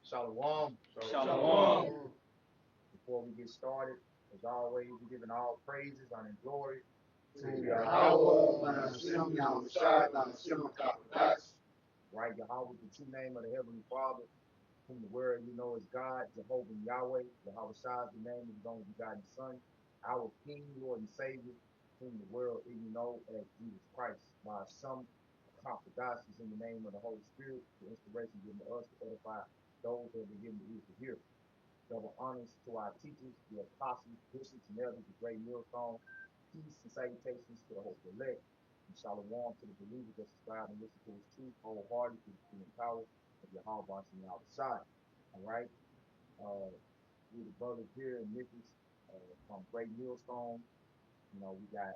Shalom. Shalom. Before we get started, as always, we're giving all praises, honor, and glory to To Yahweh, Yahweh, Hashem, Yahushua, Hashem, Kakodash. right? Yahweh, the true name of the Heavenly Father, whom the word we know is God, Jehovah and Yahweh. Yahweh Shai is the name of his only begotten Son, our King, Lord, and Savior, whom the world even know as Jesus Christ. By some Kakodash is in the name of the Holy Spirit, the inspiration given to us to edify those that have been given the ears to hear. Double honors to our teachers, the apostles, bishops, and elders, the great millstone. Peace and salutations to the hopeful elect. And shalom to the believers that subscribe and listen to his truth wholeheartedly through the truth and power of Yahweh and Yahweh Shai. All right. We the brothers here in Memphis from Great Millstone. You know, we got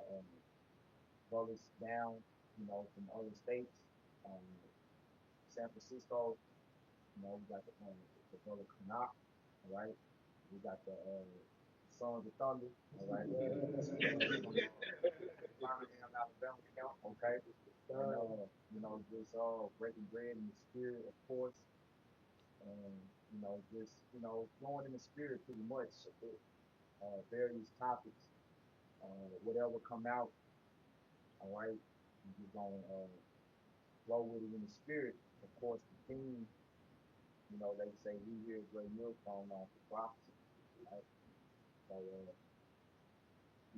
brothers down, you know, from other states. Um, San Francisco, you know, we got the brother Canuck, all right. We got the Sons of Thunder, all right. Birmingham, Alabama camp, okay. And you know, just breaking bread in the spirit, of course, and you know, just flowing in the spirit pretty much. Various topics, whatever come out, all right. You just gonna flow with it in the spirit. Of course, the theme, you know, they say we here at Great Millstone on for prophecy, right? So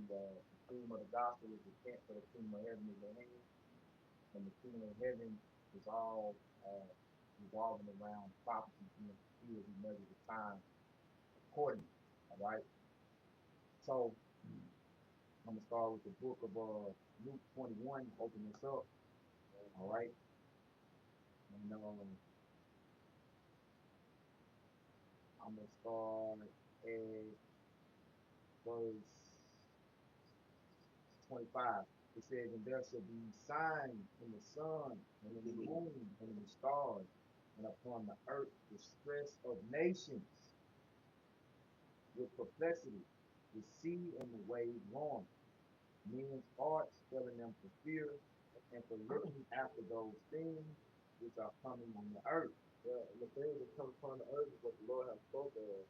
the theme of the gospel is repent for the kingdom of heaven is at hand, and the kingdom of heaven is all revolving around prophecy being fulfilled. We measure the time accordingly. All right. So I'm gonna start with the book of Luke 21. Open this up. All right. And I'm gonna start at verse 25. It says, "And there shall be signs in the sun, and in the moon, and in the stars, and upon the earth distress of nations with perplexity, the sea and the waves roaring, men's hearts failing them for fear, and for looking after those things which are coming on the earth." Yeah, and the things that come upon the earth is what the Lord has spoken of.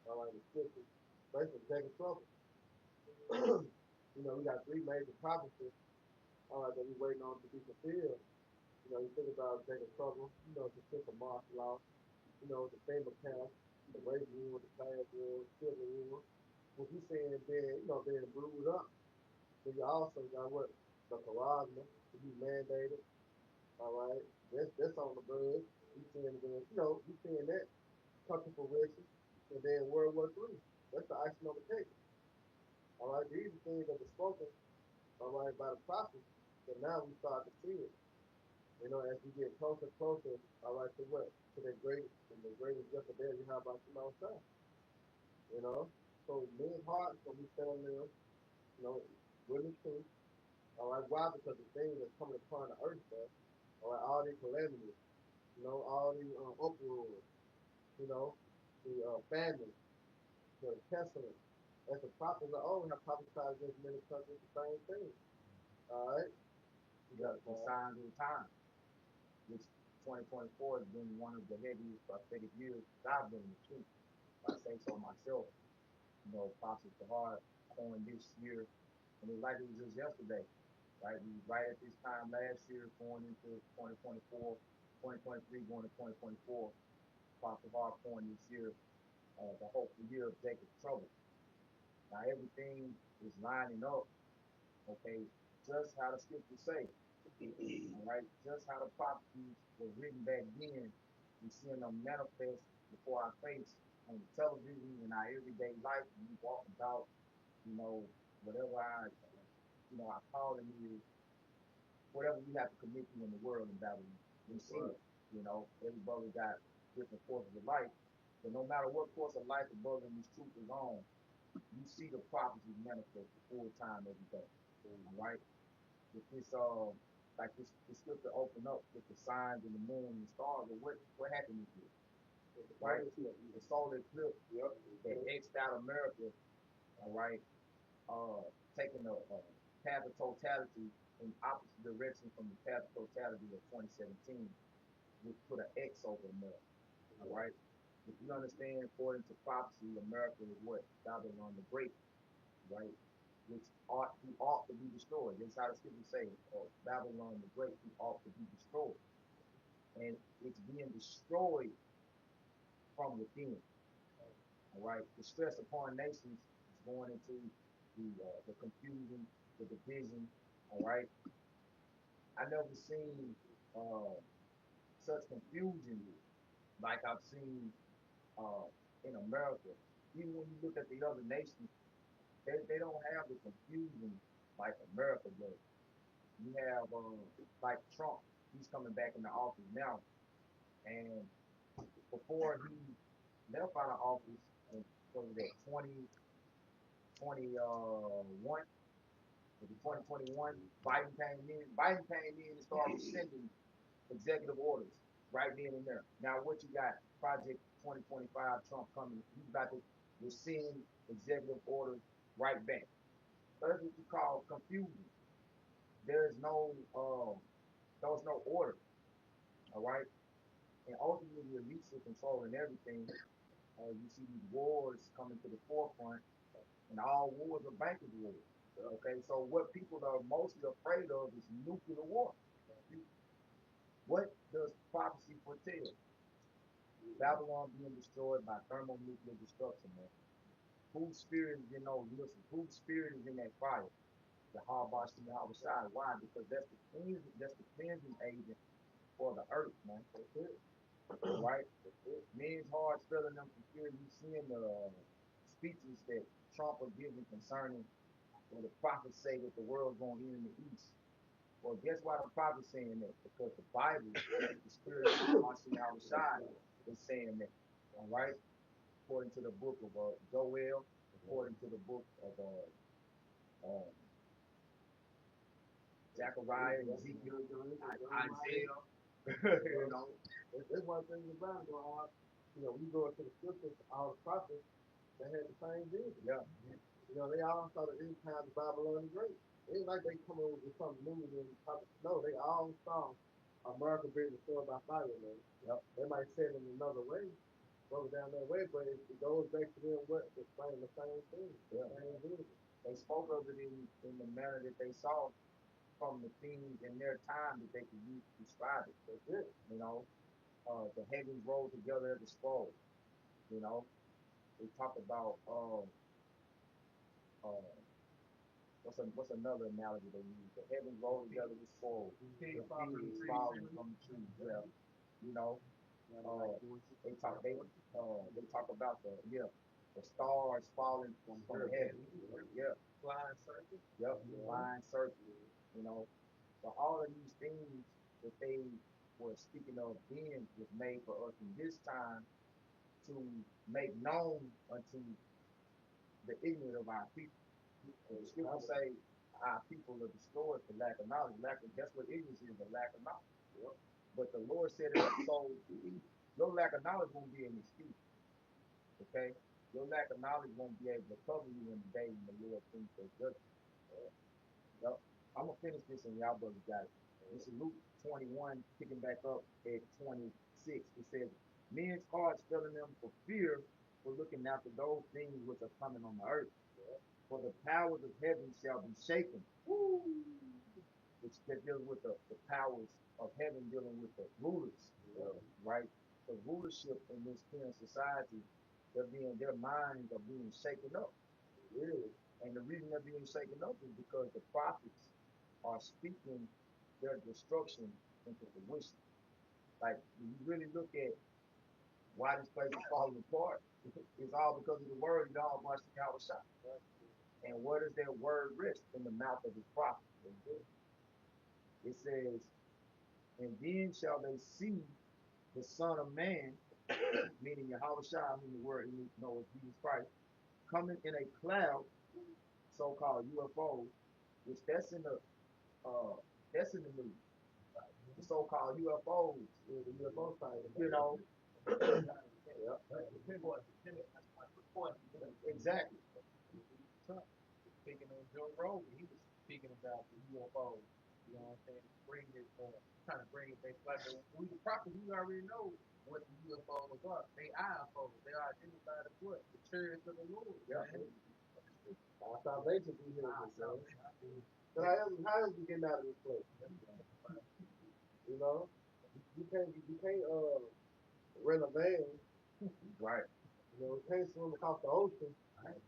All right, the scriptures, basically taking trouble. You know, we got three major prophecies, all right, that we're waiting on to be fulfilled. You know, you think about Jacob trouble, you know, the fifth of martial law, you know, the famous calf, the race rule, the class rule, silver rule. What you saying being, you know, being brewed up. Then you also got what? The charisma to be mandated. All right. That's on the bud. You seeing the, you know, you seeing that come to fruition. And then World War III. That's the icing on the cake. All right. These are things that were spoken, all right, by the prophets. And now we start to see it. You know, as we get closer and closer, all right, to what? To the greatest and the greatest gift of you have about you outside. You know? So men's hearts gonna be telling them, you know, really true. All right, why? Because the things that's coming upon the earth, man. All right, all these calamities, you know, all these uproars, you know, the famine, the pestilence. As the prophets of old have prophesied against many countries the same thing. All right, you got The signs of the time, which 2024 has been one of the heaviest prophetic years that I've been in the truth. If I say so myself, you know, Apostle Sahar coined this year, and it's like it was just yesterday, right? We was right at this time last year going into 2024, 2023 going to 2024. Apostle Sahar coined this year, the hopeful year of Jacob's trouble. Now everything is lining up, okay, just how the scriptures say. All right, just how the prophecies were written back then, we seeing them manifest before our face on the television in our everyday life when we walk about, you know, whatever our calling is, whatever we have to commit to in the world in Babylon. We see it, you know, every brother got different courses of life, but no matter what course of life the brother in this truth is on, you see the prophecies manifest full time every day. All right, with this like this scripture open up with the signs and the moon and the stars, but what happened this year? Right? The solar eclipse, yep, that X'd out America, all right, taking a path of totality in opposite direction from the path of totality of 2017, which put an X over America. All right. If you understand, according to prophecy, America is what? Babylon the Great, right? Which ought to be destroyed. That's how the scriptures say, Babylon the Great, who ought to be destroyed. And it's being destroyed from within. All right. The stress upon nations is going into the confusion, the division. All right. I never seen uh, such confusion like I've seen uh, in America. Even when you look at the other nations, they don't have the confusion like America does. You have like Trump, he's coming back into office now, and before he left out of office in what was that 2021, in 2021, Biden came in and started sending executive orders right then and there. Now what you got? Project 2025, Trump coming. He's about to rescind executive orders right back. That's what you call confusion. There is there's no order. All right, and ultimately the elites are controlling everything. You see these wars coming to the forefront, and all wars are bankers wars. Okay, so what people are mostly afraid of is nuclear war. What does prophecy foretell? Babylon being destroyed by thermonuclear destruction, man. Whose spirit is in those missiles? Whose spirit is in that fire? The Habash and the Habashai. Why? Because that's the cleansing agent for the earth, man. Right? Men's hearts filling them from fear. You seeing the speeches that Trump was giving concerning where the prophets say that the world's going to end in the east. Well, guess why the prophet's saying that? Because the Bible, the spirit of Habash Shai, is saying that. All right? According to the book of Joel, according to the book of uh, Zechariah, Ezekiel, Isaiah. You know, That's one thing about it, we go into the scriptures, all the prophets, they had the same vision. yeah, They all saw the end times of Babylon the Great. It ain't like they come over with something new and then no, they all saw America being destroyed by fire, man. yep, They might say it in another way, go down that way, but it goes back to them what explain the same thing. yeah. Same vision. They spoke of it in the manner that they saw from the things in their time that they could use to describe it. That's it. You know, the heavens rolled together as a scroll. You know, they talk about uh, what's another analogy they use? The heavens rolled together as a scroll. The peas falling from the trees. Yeah, you know, they talk about the stars falling from heaven. Yeah, flying circles. Yep, flying circles. You know, but all of these things that they were speaking of then was made for us in this time to make known unto the ignorant of our people. And the scriptures say our people are destroyed for lack of knowledge. That's what ignorance is, the lack of knowledge. But the Lord said it so your lack of knowledge won't be an excuse. Okay? Your lack of knowledge won't be able to cover you in the day when the Lord thinks for judgment. Yep. I'm gonna finish this and y'all brothers got it. This is Luke 21, picking back up at 26. It says, men's hearts filling them for fear for looking after those things which are coming on the earth. For the powers of heaven shall be shaken. Woo! Which that deals with the powers of heaven dealing with the rulers, right? The rulership in this current society, their minds are being shaken up. Really. And the reason they're being shaken up is because the prophets are speaking their destruction into fruition. Like when you really look at why this place is falling apart, it's all because of the word God wants to out shot. And where does that word rest? In the mouth of his prophet. It says, and then shall they see the Son of Man, meaning Yahushua, whom the word you know is Jesus Christ, coming in a cloud, so-called UFO, which that's in the news. The so-called UFOs, the UFO side, exactly. Trump, speaking on Joe Rogan, he was speaking about the UFOs. You know what I'm saying? Bring it, trying to bring it back. Like we the prophets, we already know what the UFOs are. They IFOs. They are identified as what? The chariots of the Lord. Yeah. Our salvation be here, man. So how else you getting out of this place? You know, you can't rent a van. Right. You know, you can't swim across the ocean. Right.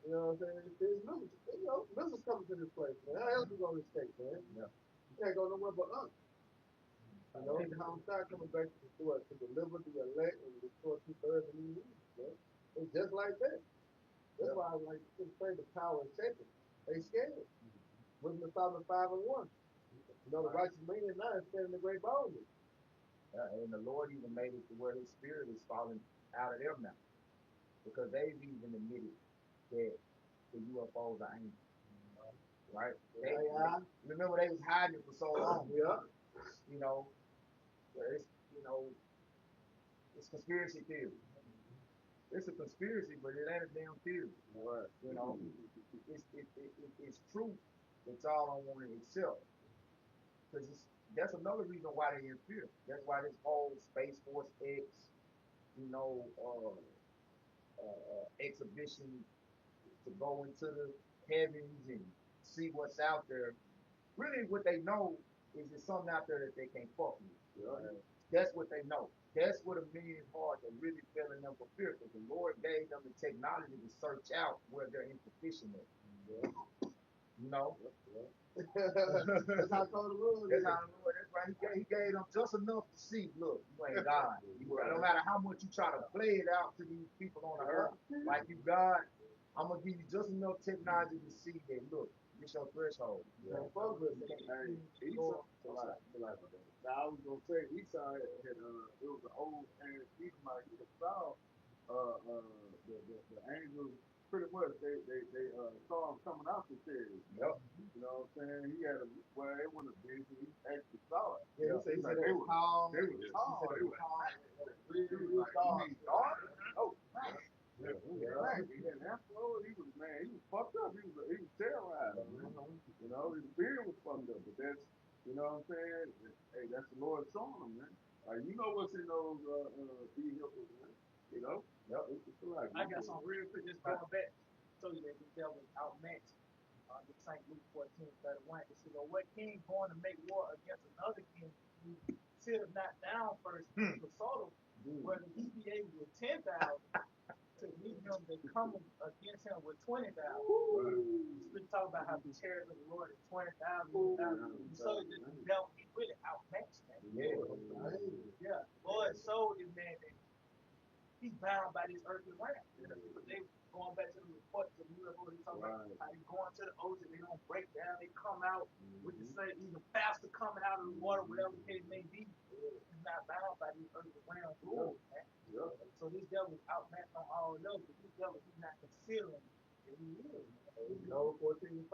You know what I'm saying? There's missiles coming to this place, man. How else you gonna escape, man? Yeah. You can't go nowhere but up. You know, the homicide coming back to deliver the elect and restore 2/3 of the needs, man. It's just like that. That's why I like to say the power is shaken. They scared. Wisdom of Solomon 5:1. You know, the righteous man now is standing the great boldness. And the Lord even made it to where his spirit is falling out of them now. Because they've even admitted that the UFOs are angels. Right? Remember they was hiding it for so long. Yeah. You know, it's conspiracy theory. It's a conspiracy, but it ain't a damn theory. Right. You know, it's truth that y'all don't want to accept. Because that's another reason why they interfere. That's why this whole Space Force X, exhibition to go into the heavens and see what's out there. Really, what they know is there's something out there that they can't fuck with. Yeah. That's what they know. That's what a million's heart are really feeling them for fear, because the Lord gave them the technology to search out where they're insufficient at. Yeah. You know? Yeah. That's how the Lord. That's how the Lord. That's right. He gave them just enough to see. Look, you ain't God. No matter how much you try to play it out to these people on the earth, like you God, I'm gonna give you just enough technology to see that. Look, it's your threshold. Yeah. Hey, Esau. Now I was gonna say Esau had it was an old Edomite. He saw the angels pretty much they saw him coming out the chariot. Yep. You know what I'm saying? He had it wasn't a vision. He actually saw it. Yeah. He said they were tall. They were tall. They were real tall. Oh. Yeah. He had an afro. He was fucked up. He was terrorized. You know, his beard was fucked up. But that's, you know what I'm saying? Hey, that's the Lord showing him, man. You know what's in those vehicles, man. You know? Yep. It's like, I got some real quick, just going back. Show you that the devil is outmatched. The St. Luke 14:31. It says, what king going to make war against another king? You sit him not down first, consult him, whether he be able with 10,000 to meet him that come against him with 20,000. We talk about how the chariots of the Lord is 20,000. So the devil, he really outmatched that. Yeah. Lord showed this man that he's bound by this earthly realm. But they going back to the reports of UFO, they talk about how they go into the ocean, they don't break down, they come out with the same, even faster coming out of the water, whatever the case may be. He's not bound by these earthly realm rules, man. Yeah. So this devil is outmatched on all levels. This devil, he's not concealing that he is. No 14:5.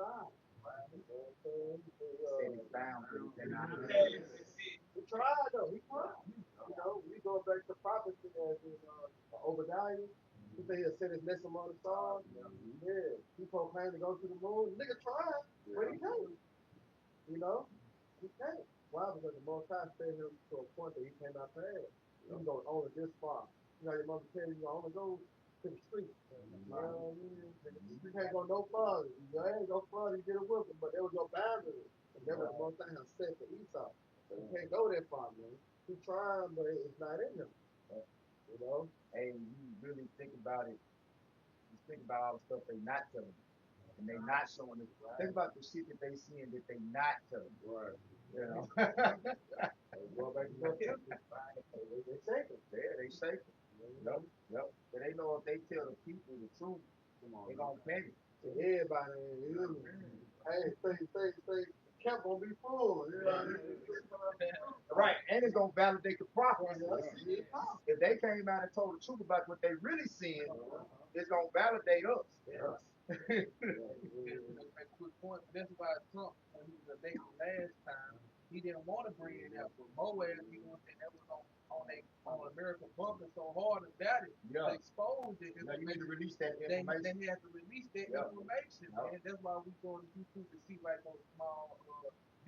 He tried though. He tried. You know, we go back to prophecy as in Obadiah. He said he'll set his nest among the stars. Yeah. He proclaimed to go to the moon. Nigga tried, but he can't. You know, he can't. Why? Because the Most High fed him to a point that he cannot pass. He can go only this far. You know, your mother tells you only go to the street. You know what I mean? You can't go no farther. You ain't go further, you get a whooping, but there was your boundary. And that was the Most High set for Esau. So you can't go that far, man. He's trying, but it's not in him. You know? And you really think about it, just think about all the stuff they not telling you. And they not showing us. Think about the shit that they seeing that they not telling you. Right. You know? Go back to that. They shaking. Yeah, they shaking. Yep. But they know if they tell the people the truth, they gonna panic. To everybody, hey, say, camp gonna be full. You know? Right, and it's gonna validate the prophecy. If they came out and told the truth about what they really seeing, it's gonna validate us. Good point. That's why Trump, when he was elected last time, he didn't want to bring it out. But Moab, he wanted that was on American bunker so hard about it. Yeah. They exposed it. You need to release that information. They had to release that information. And that's why we go to YouTube to see like those small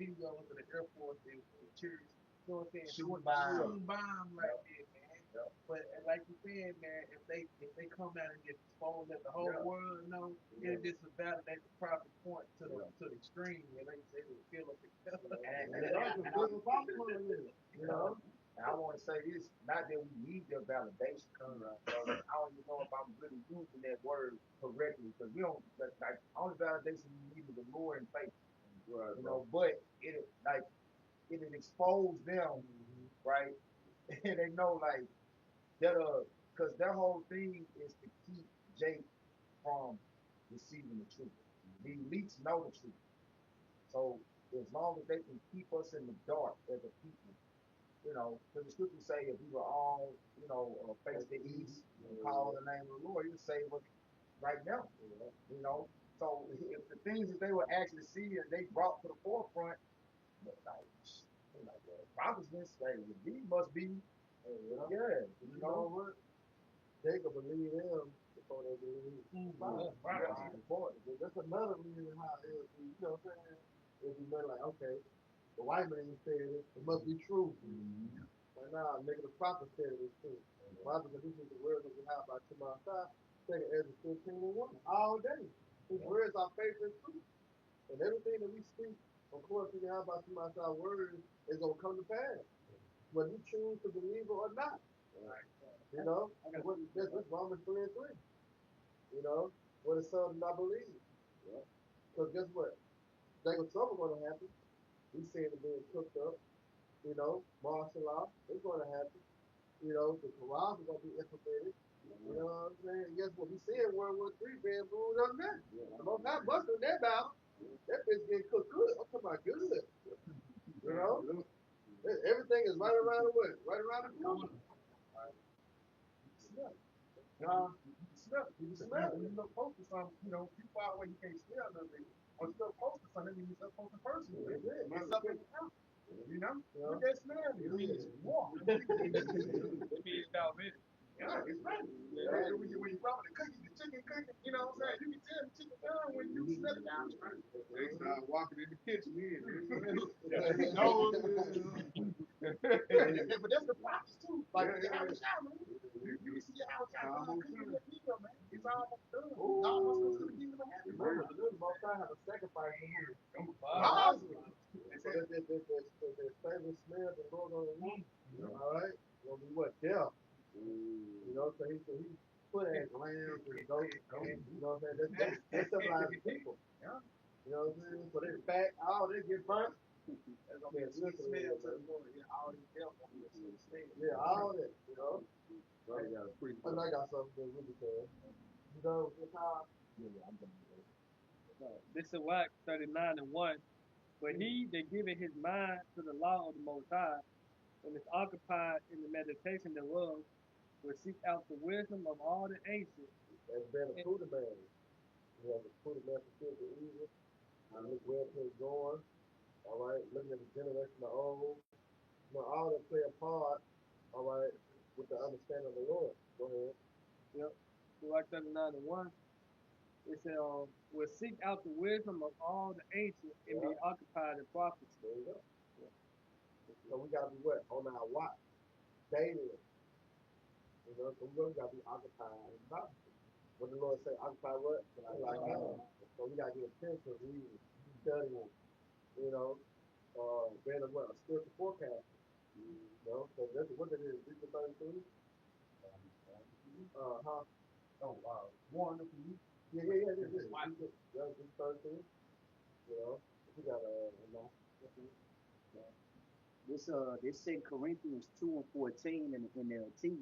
videos of the Air Force and cheers. You know what I'm saying? Shooting Shooting bomb. bomb like that, man. Yep. But like you said, man, if they come out and just expose let the whole Yeah. world know, it just validate the profit point to the extreme, and they will feel up the You know, And I want to say this, not that we need their validation, I don't even know if I'm really using that word correctly, because we don't, like, only validation we need is the Lord and faith, right, you know, but it expose them, right? And they know, like, that, because their whole thing is to keep Jake from receiving the truth. The elites know the truth. So as long as they can keep us in the dark as a people, you know, because the scriptures say if we were all, you know, face the east and call on the name of the Lord, He'll save us right now. You know, so if the things that they were actually seeing, they brought to the forefront, like prophecies, like these must be, yeah, you know what? They could believe them before they believe. Right. That's important. That's another reason how it would be, you know what I'm saying? It would be better like, okay, the white man said it must be true. Like, nah, nigga, the prophet said it is true. Why? Because this is the word that we have by Shema Shah, second Ezra 15 and 1, all day. His words are faith and truth. And everything that we speak, according to the how by Shema Shah words, is going to come to pass. Whether you choose to believe it or not. You know? That's Romans 3 and 3. You know? What the son do not believe. Because guess what? Jacob trouble going to happen. We see it being cooked up. You know, martial law, it's going to happen. You know, the Quran is going to be implemented. You know what I'm saying? And guess what? We see in World War III being ruled on that. The most not busting that battle. That bitch getting cooked good. I'm talking about good. You know? Everything is right around the way, right around the corner. You smell it. When you look close to something, you know, you far away, you can't smell nothing. When you look close to something, that means you're close to a person. It's up in the house. You know? You just smell it. It means warm. It means salvation. Yeah, it's ready. Yeah. When you rub the cookie, the chicken cooking, you know what I'm saying? You can tell the chicken done when you smell it down the street. They start walking in the kitchen in. But that's the process too. Like your house shot, man. You see your house shot cooking that meal, man. It's almost done. It's almost to the kingdom of heaven. Remember, the most I have a sacrifice in here. Awesome. The favorite smell the Lord gonna eat. All right, gonna be what death. You know, so he put as lambs and goats. You know what I'm saying? They symbolize people. Yeah. You know what I'm saying? So they fat, all they get burnt. That's gonna be a sweet smell to the Lord. Yeah, all these death gonna be a sweet smell. Yeah, all that. You know. And I got something to really say. You know, just how. Yeah, I'm done with it. This is Sirach 39 and 1. But he that giveth his mind to the law of the Most High, and is occupied in the meditation thereof, will seek out the wisdom of all the ancients. That's been a prudent man. You have a prudent man for good and evil. I look where it's going. All right, looking at the generation of old. You know, all that play a part. All right, with the understanding of the Lord. Go ahead. Yep. Sirach 39 and 1. It said, will seek out the wisdom of all the ancients and be occupied in prophecy. There you go. So we gotta be what? On our watch. Daily. You know, so we gotta be occupied in prophecy. When the Lord say occupy what? Like so we gotta get attention, reading, studying, you know, being a spiritual forecast. You know, so that's what it is. Ezekiel 32. Huh? Wonderful. Yeah. Ezekiel 32. You know, we got This in Corinthians 2 and 14 in the NLT.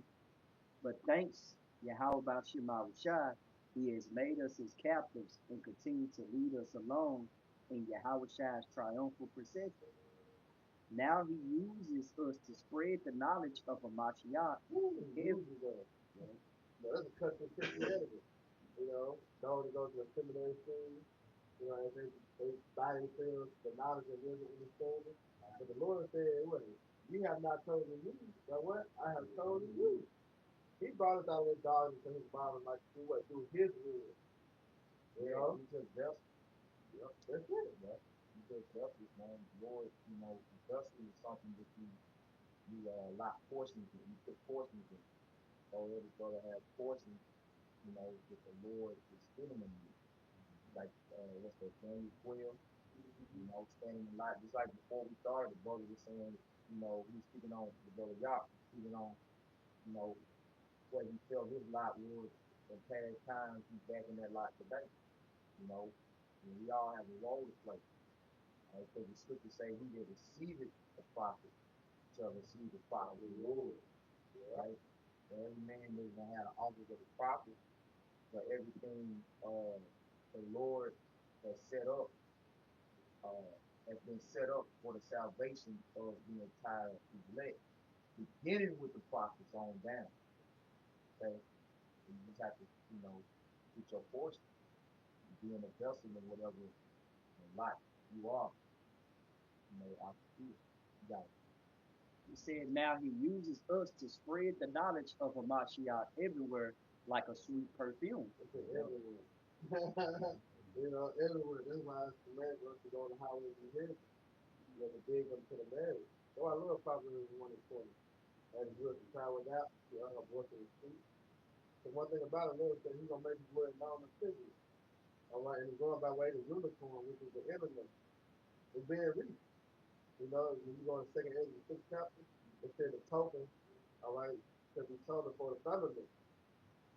But thanks Yahweh Shema Shai, he has made us his captives and continue to lead us along in Yahweh Shai's triumphal procession. Now he uses us to spread the knowledge of a Mashiach. That's a cut from Christianity. You know, those that go to the seminary school, you know, and they buy themselves the knowledge of wisdom and understanding. But the Lord said, wait, you have not chosen me, but what? I have chosen you. He brought us out of the darkness to his bottom like to do what? Do his will. You know? He's just vessel. Yep, that's it, bro. said vessels, man. Lord, vessel is something that you lock portions in. You put portions in. So every brother has portions, that the Lord is filling them with. Like what's that, Daniel 12, standing in light. Just like before we started, the brother was saying, he was speaking on the brother Yah, speaking on, you know, what he felt his lot was in past times. He's back in that lot today. You know, and we all have a role to play. Because the scripture say he that receiveth the prophet shall receive the prophet of the Lord. Right? And every man is gonna have an office of the prophet, but everything the Lord has set up has been set up for the salvation of the entire elect, beginning with the prophets on down. Okay, you just have to, get your portion, being a vessel or whatever life you are, out the field. You got it. He said, now he uses us to spread the knowledge of Hamashiach everywhere like a sweet perfume. It's everywhere. Everywhere. That's why it's commanded us to go on the highways and hedges. To dig them to the marriage. So I love Proverbs 1 and 20. As good to try without, you are voice in the street. So one thing about it, Lord said he's gonna make his word known and physical. All right, and he's going by way of the unicorn, which is the internet. It's being reached. When you go in second Ezra 6 chapter, it said the token, all right, to be told for the firmament.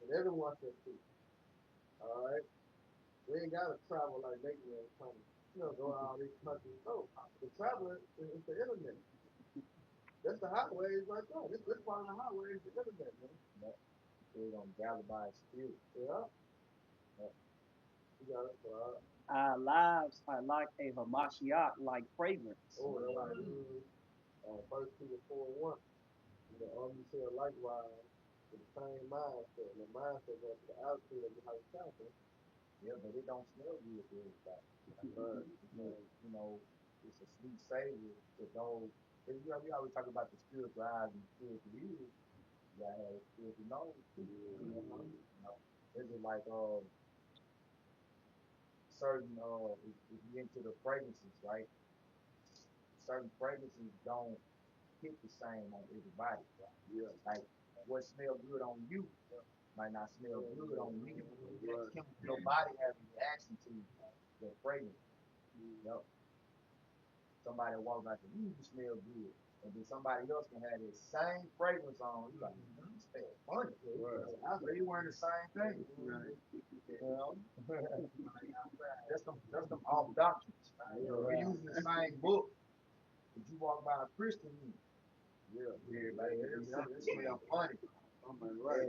And everyone can see. All right. We ain't gotta travel like Nathan was trying to, go out all these countries. No, the traveler is the internet. That's the highways right there. This part of the highway is the internet, man. Yeah. They're gonna gather by his spirit. Yeah. You got it. Our lives are like a Hamashiach like fragrance. Oh, that's right. 1 Peter 4 and 1. You say likewise, with the same mindset, and the mindset goes to the attitude of the house council. Yeah, but it don't smell good to everybody. It's a sweet savor to those. We always talk about the spiritual eyes and the spiritual ears. You gotta have a spiritual nose. This is like certain if you're into the fragrances, right? Certain fragrances don't hit the same on everybody. Right? Yeah. Like what smells good on you might not smell good on me. Right. Your body has a reaction to the fragrance. Yep. Somebody walks like, you smell good. And then somebody else can have that same fragrance on. You like, you smell funny. Right. But you wearing the same thing. Right. That's them off doctrines. Right? We're using the same book. But you walk by a Christian, everybody, it smells funny. I'm like, right.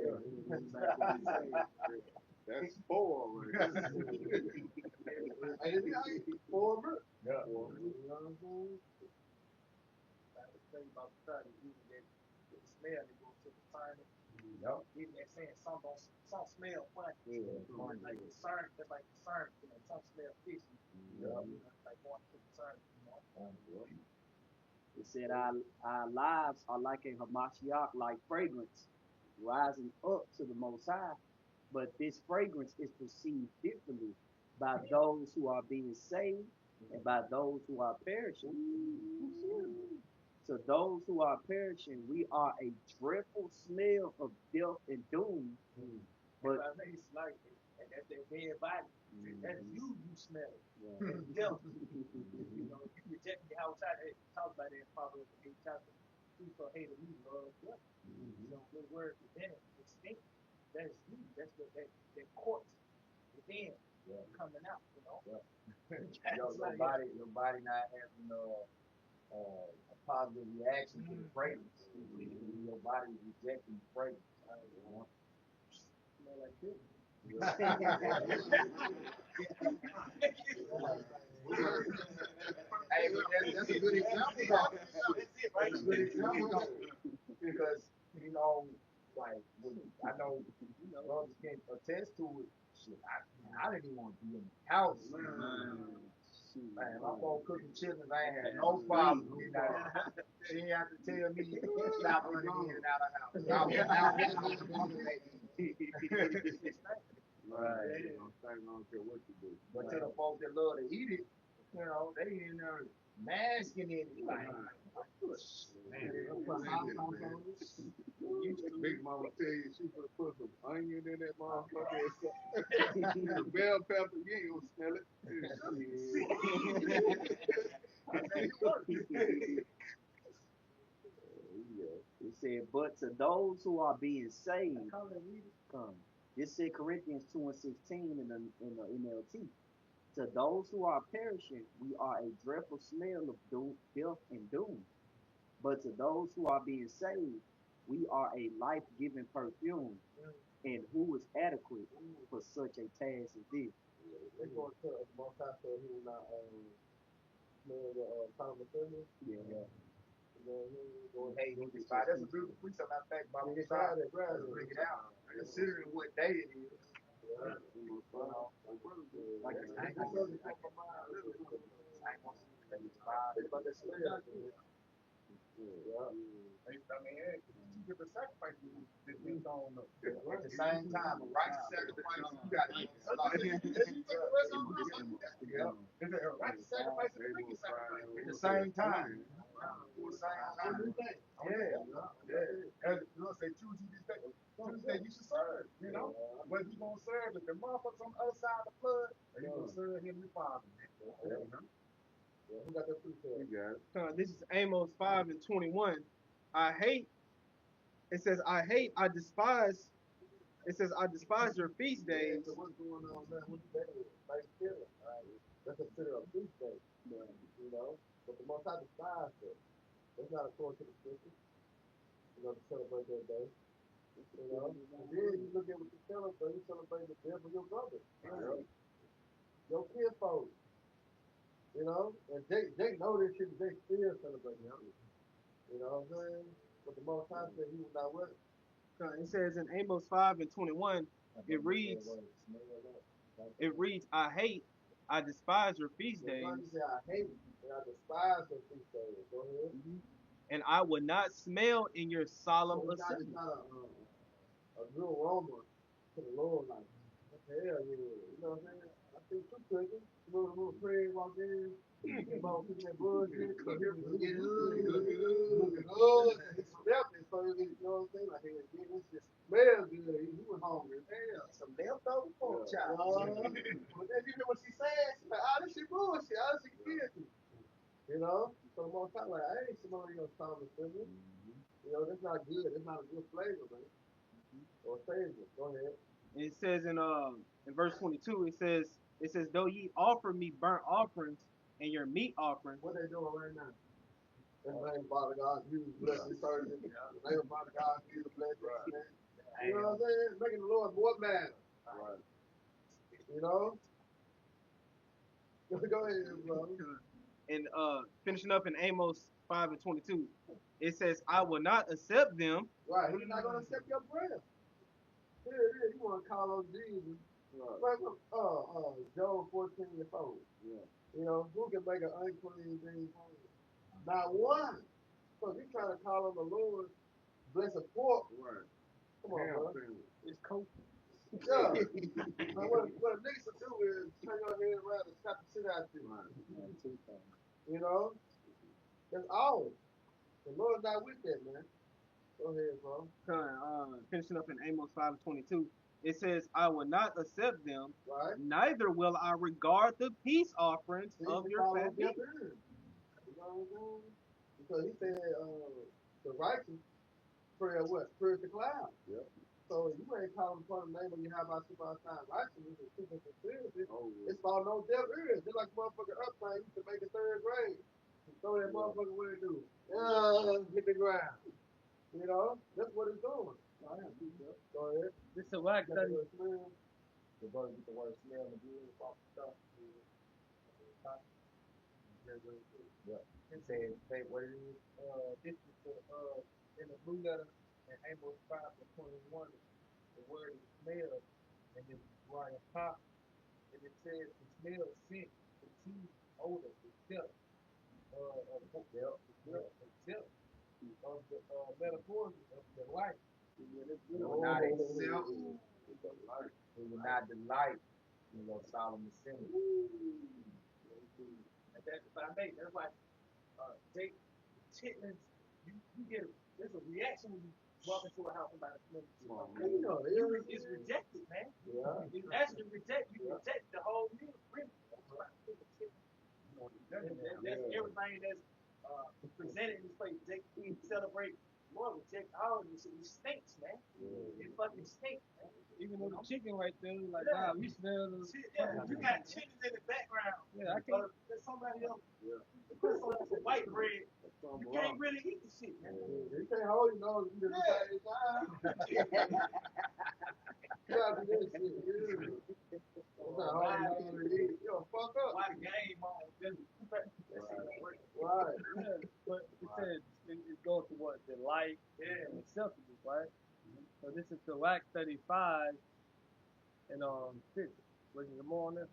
That's spoiled right there. Spoiled. Yeah. You know what I'm saying? That's the thing about the fact that even that smell that goes to the furnace. Yep. Even that saying some smell funny. Yeah. Like concern, just like concern, some smell fishy. Yeah. Like going to concern, It said our lives are like a Hamashiach like fragrance, rising up to the Most High. But this fragrance is perceived differently by those who are being saved and by those who are perishing. To those who are perishing, we are a dreadful smell of death and doom. But it's like that's their dead body. That's you smell it. It's death. You reject me outside. It talks about that in Proverbs 8 chapter. Whoso hated me, love death. So the word within it is stink. That's you. That's that corpse within coming out. Your body not having a positive reaction to the fragrance. Your body is rejecting the fragrance. Smell like this. Hey, but that's a good example. That's it, right? That's a good example. Because, like, I know, brothers can attest to it. Shit, I didn't even want to be in the house. Man, my phone cooking chitlins, I ain't had no problem getting out. She didn't have to tell me stop running in and out of the house. Right. I don't care what you do. But to the folks that love to eat it, You know, they in there masking it. Like, Man, put hot sauce on it. Big mama tell you she gonna put some onion in that motherfucker and some the bell pepper, you ain't gonna smell it. I say it works. It said, but to those who are being saved, come. This said Corinthians 2 and 16 in the NLT. To those who are perishing, we are a dreadful smell of doom, death and doom. But to those who are being saved, we are a life-giving perfume. And who is adequate for such a task as this? They going to tell us most times so he will not smell the common feeling. Yeah. Hey, he despise. That's a beautiful precept. Matter of fact, Bible Messiah, bring it out. Considering what day it is. Like I ain't gonna see but that's clear. I mean, two different sacrifices that went on at the same time. A righteous sacrifice, you got to a righteous sacrifice and a wicked sacrifice at the same time. Yeah. As you know, say, choose you this day. Choose that you should serve. You know, whether you gonna serve if the motherfuckers on the other side of the flood, or you gonna serve Heavenly Father. Who got that precept? You got it. This is Amos 5 and 21. It says, I despise. It says, I despise your feast days. So what's going on there? What's that? Thanksgiving. That's considered a feast day. You know, but the most I despise it. That's not according to the scriptures. You know, to celebrate that day. You know, and then you look at what you celebrate the death of your brother. Your kinfolk. You know, and Jake know this shit, Jake still celebrating him. You know what I'm saying? But the most high said he was not with It says in Amos 5 and 21, it reads, I despise your feast days. I hate and I despise your feast days. Go ahead. And I will not smell in your solemn assembly. It's not a good aroma to the Lord, like, hell yeah. You know what I'm saying? I think two cooking. Little prayer walk in. About cooking that bullshit. So here we get looking good. He smelled it, so you know what I'm saying? Like, hey, this just smells good. He was hungry. Damn. Some leftover pork chops. But then you hear what she said. She's like, this shit bullshit. This shit guilty. You know? So the most time, like, I ain't smelling your sound assembly. You know, that's not good. That's not a good flavor, man. Or savor. Go ahead. It says in verse 22, it says, though ye offer me burnt offerings and your meat offerings. What they doing right now? In the name of Father God, Jesus bless this person. In the name of Father God, Jesus bless this man. You know what I'm saying? Making the Lord more mad. Right. You know? Go ahead, bro. And finishing up in Amos 5 and 22, it says, I will not accept them. Right. He's not going to accept your prayer. Yeah, you want to call on Jesus. Right. Job 14 and 4. Yeah. You know, who can make an unclean thing clean? Not one. So you trying to call on the Lord, bless a pork. Right. Come on, bro. It's cold. Yeah. Now, what a nigga should do is turn your head around and slap the shit out you. Right. You know? That's all. The Lord's not with that, man. Go ahead, bro. Finishing up in Amos 5 and 22, it says, I will not accept them, right. Neither will I regard the peace offerings of your fat meat. You know what I'm saying? Because he said, the righteous prayer what? Spirits the cloud. Yep. So you ain't calling upon the name when you have our super outside righteousness and super sincerity. Oh, yeah. It's about no deaf ears. Just like motherfucker upside used to make the third grade. So that motherfucker what it do? Hit the ground. You know? That's what it's doing. Go ahead. This is what I study. The brother get the word smell and good off the stuff. Yeah. It says, say what it is. This is in the blue letter in Amos 5 and 21. The word is smell, and it's Brian Pop, and it says the smell, scent, fatigue, odor, itself, of the metaphorically of the light. It will not accept, it will not delight in your solemn assembly. if I may, that's why they chitlins, you get there's a reaction when you walk into a house and buy a smell. You know, It's rejected, man. yeah. It's actually rejected. You reject the whole meal, really. That's everything that's presented in this place. They celebrate more reject all of this shit. It stinks, man. It fucking stinks, man. Even though the chicken right there, like, Yeah. we smell the Shit, yeah, you got chickens in the background. Yeah, I can't. There's somebody else put some white bread. You can't really eat the shit, man. You can't hold your nose at the same time. You gotta do that shit. You'll fuck up. Why the game on? That shit don't work. Right. Yeah, but it said it goes to what the light and acceptable, right? So this is the Wax 35 and 6. Was it more on there?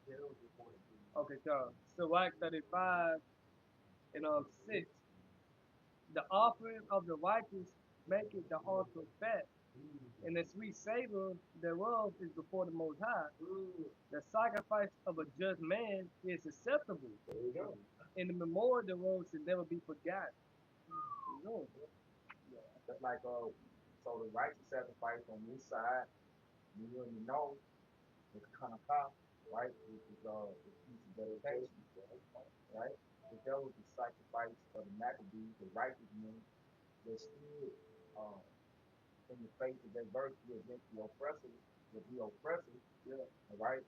Yeah, it was important. Okay, so Wax 35 and 6. The offering of the righteous maketh the heart fat, and the sweet savor thereof is before the Most High. The sacrifice of a just man is acceptable, There you go. and the memorial thereof should never be forgotten. No. That's like so the righteous sacrifice on this side, you already know, it's kind of cost, right? Which is the piece of dedication, right? But that was the sacrifice of the Maccabees, the righteous men that stood in the face of adversity against the oppressors, all right?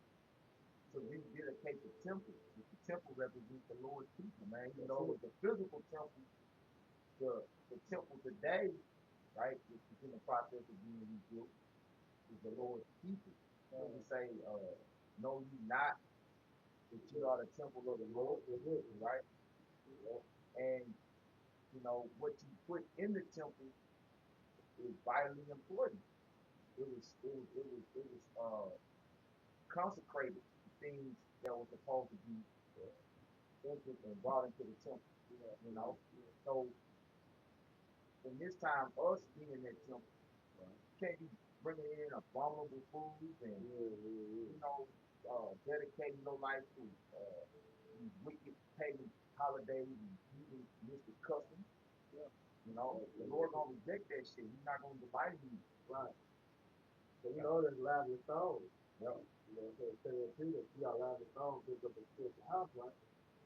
To rededicate the temple. The temple represents the Lord's people, man. You know, the physical temple, the temple today, right, which is in the process of being rebuilt, is the Lord's people. When we say, know ye not that you are the temple of the Lord, right? And you know what you put in the temple is vitally important. It was consecrated things that were supposed to be entered and brought into the temple. You know, so in this time, us being in that temple, you can't be bringing in abominable foods and dedicating your life to these wicked pagan holidays and heathen mystic customs. You know, the Lord gonna reject that shit. He's not gonna delight in you. Right. So you know there's lively stones. Yeah. You know, so Peter, you got lively stones built up a spiritual house, right?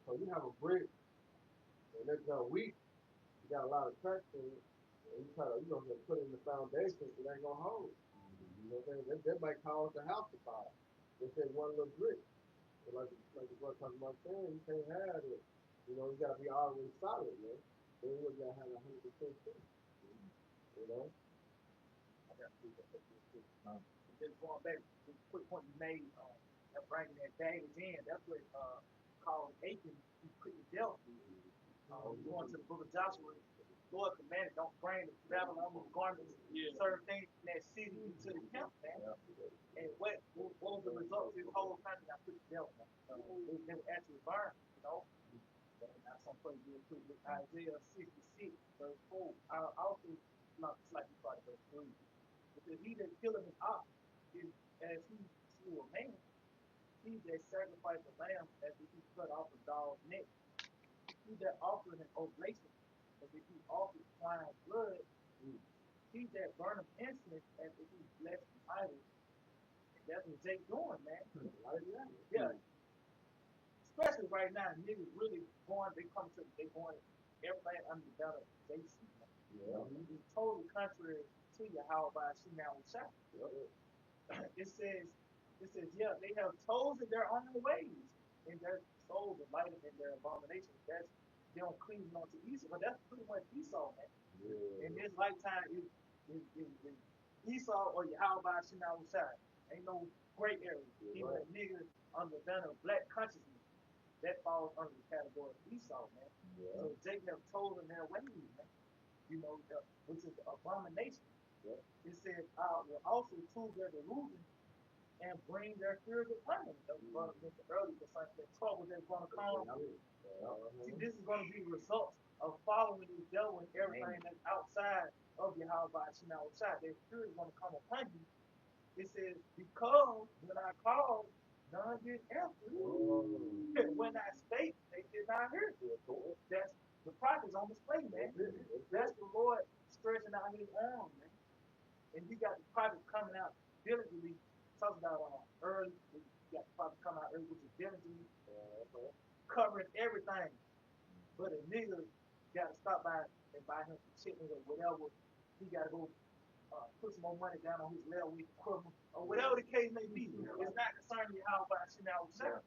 So you have a brick and it's weak, you got a lot of cracks in it, and you try to, put in the foundation, it ain't gonna hold. You know what I'm saying? That might cause the house to fall. If there's one little brick. So like the brother talking about saying, you can't have it. You know, you gotta be always solid, man. Then you gotta have 100% truth. You know? I got to do that. Just going back to the quick point you made, bringing that baggage in. That's what called Achan. He put the dealt. Going to the book of Joshua, Lord commanded, don't bring the Babylonian garments, certain things in that city into the camp, man. And what was the result of this whole country? I put the dealt, man. They were actually burned, you know. That's some place real quick with Isaiah 66, verse 4. I also, not just like you thought, verse 3. Because he that killeth an ox is as he slew a man. He that sacrificed a lamb as if he cut off a dog's neck. He that offered an oblation as if he offered swine blood. He that burneth incense as if he blessed an idol. And that's what Jake doing, man. Yeah. Especially right now, niggas really going, they going everybody under the belt of Jason. It's totally contrary to Yahweh Shemau Shah. It says, yeah, they have chosen their own ways, and their souls are lighted in their abominations. That's them cleaving onto Esau, but that's pretty much Esau, man. In this lifetime, is Esau or Yahweh Shemau Shah. Ain't no gray area. Even a nigga under the banner of black consciousness, that falls under the category of Esau, man. So Jacob have chosen their ways, man. You know, which is the abomination. It says, I will also choose their delusion and bring their fears upon them. That was one of the earlier concerns, that trouble that's going to come. See, this is going to be results of following this devil and everything that's outside of Yahweh Shemau Shah. Their fear is going to come upon you. It says, because when I called, none did answer. When I spake, they out here. That's the prophets on display, man. That's the Lord stretching out his arm, man. And you got the prophets coming out diligently. Talking about early, you got the prophets coming out early, which is diligently covering everything. But a nigga got to stop by and buy him some chicken or whatever. He got to go put some more money down on his level with equipment or whatever the case may be. It's not concerning you how about shit out with self.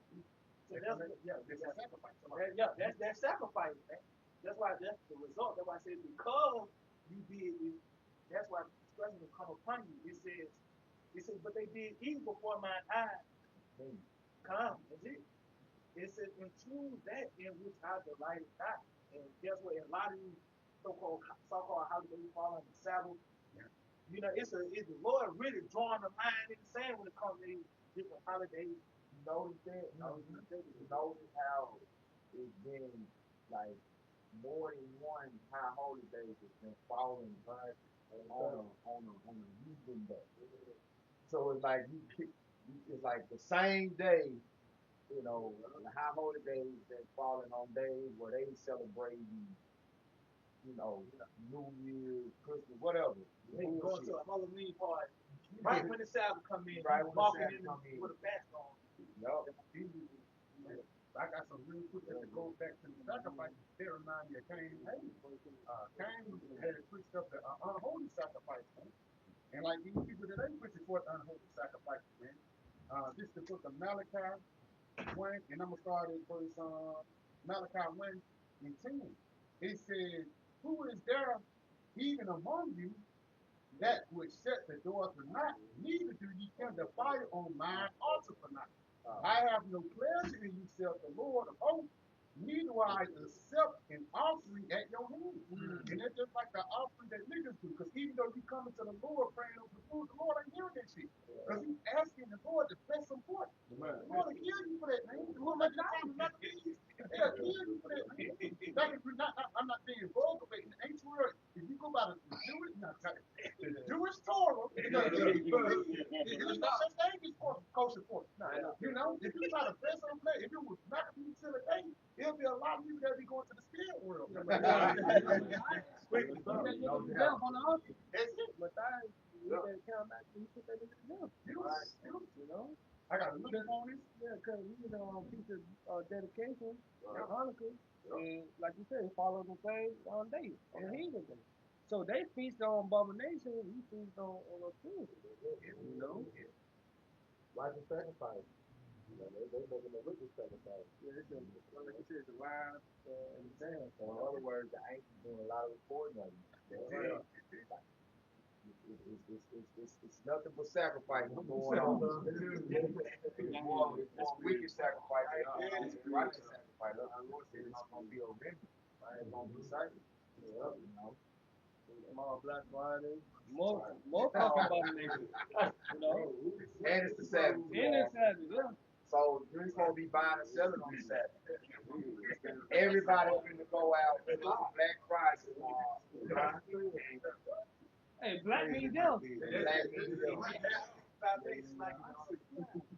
So that's that sacrifice, man. That's why that's the result. That's why I said because you did it, that's why the destruction will come upon you. It says, but they did evil before my eyes. Come, that's it. It says, and choose that in which I delight not. And guess what? A lot of these so-called holidays fall on the Sabbath. You know, it's the Lord really drawing the line in the sand when it comes to these different holidays. Notice that. Notice how it's been like more than one high holy days has been falling right on a heathen day. So it's like it's like the same day, you know, the high holy days that falling on days where they celebrate, you know, New Year's, Christmas, whatever. They go to a Halloween party. Right when the Sabbath come in, Right when the walking Sabbath in come in. with a mask on. Yup. I got some real quick that goes back to the sacrifice. They remind me of Cain and Abel. Cain had pushed up the unholy sacrifice, man. And like these people that ain't pushing forth unholy sacrifices, man. This is the book of Malachi 1, and I'm going to start at verse Malachi 1 and 10. It says, who is there even among you that would shut the door for night? Neither do ye kindle fire on mine altar for night. I have no pleasure in you, saith the Lord of hosts, neither will I accept an offering at your hand. And that's just like the offering that niggas do, because even though you come into the Lord praying over the food, the Lord ain't hearing that shit. Because he's asking the Lord to bless some forth. The Lord will kill you for that, man. The Lord let you time not to be. They'll kill you for that, man. Like if you're not, I'm not being vulgar, but in the ancient world, if you go by the Jewish Torah, there's no such thing as kosher pork. You know, if you try to bless them, if it was not to be till a day, there'll be a lot of people that be going to the spirit world. I got to look on this. Yeah, because we on a piece of dedication, Hanukkah, and like you said, follow the same day, on the heathen day. So they feast on abomination, we feast on a food. You know? Why the sacrifice? You know, they making a wicked sacrifice. Yeah, it's like you said, the wine and the dance. So in other words, the ancients doing a lot of recording of it. It's nothing but sacrifice going on. It's more wicked sacrifice than righteous sacrifice. It's not going to be a remnant. It's going to be cycle. You know? Small Black Friday, more abomination. You know? And it's the Sabbath. And it's Saturday, yeah. So you're supposed to be buying and selling on the Sabbath. Everybody finna go out with Black Friday tomorrow. Hey, black means death. Black means death. Like,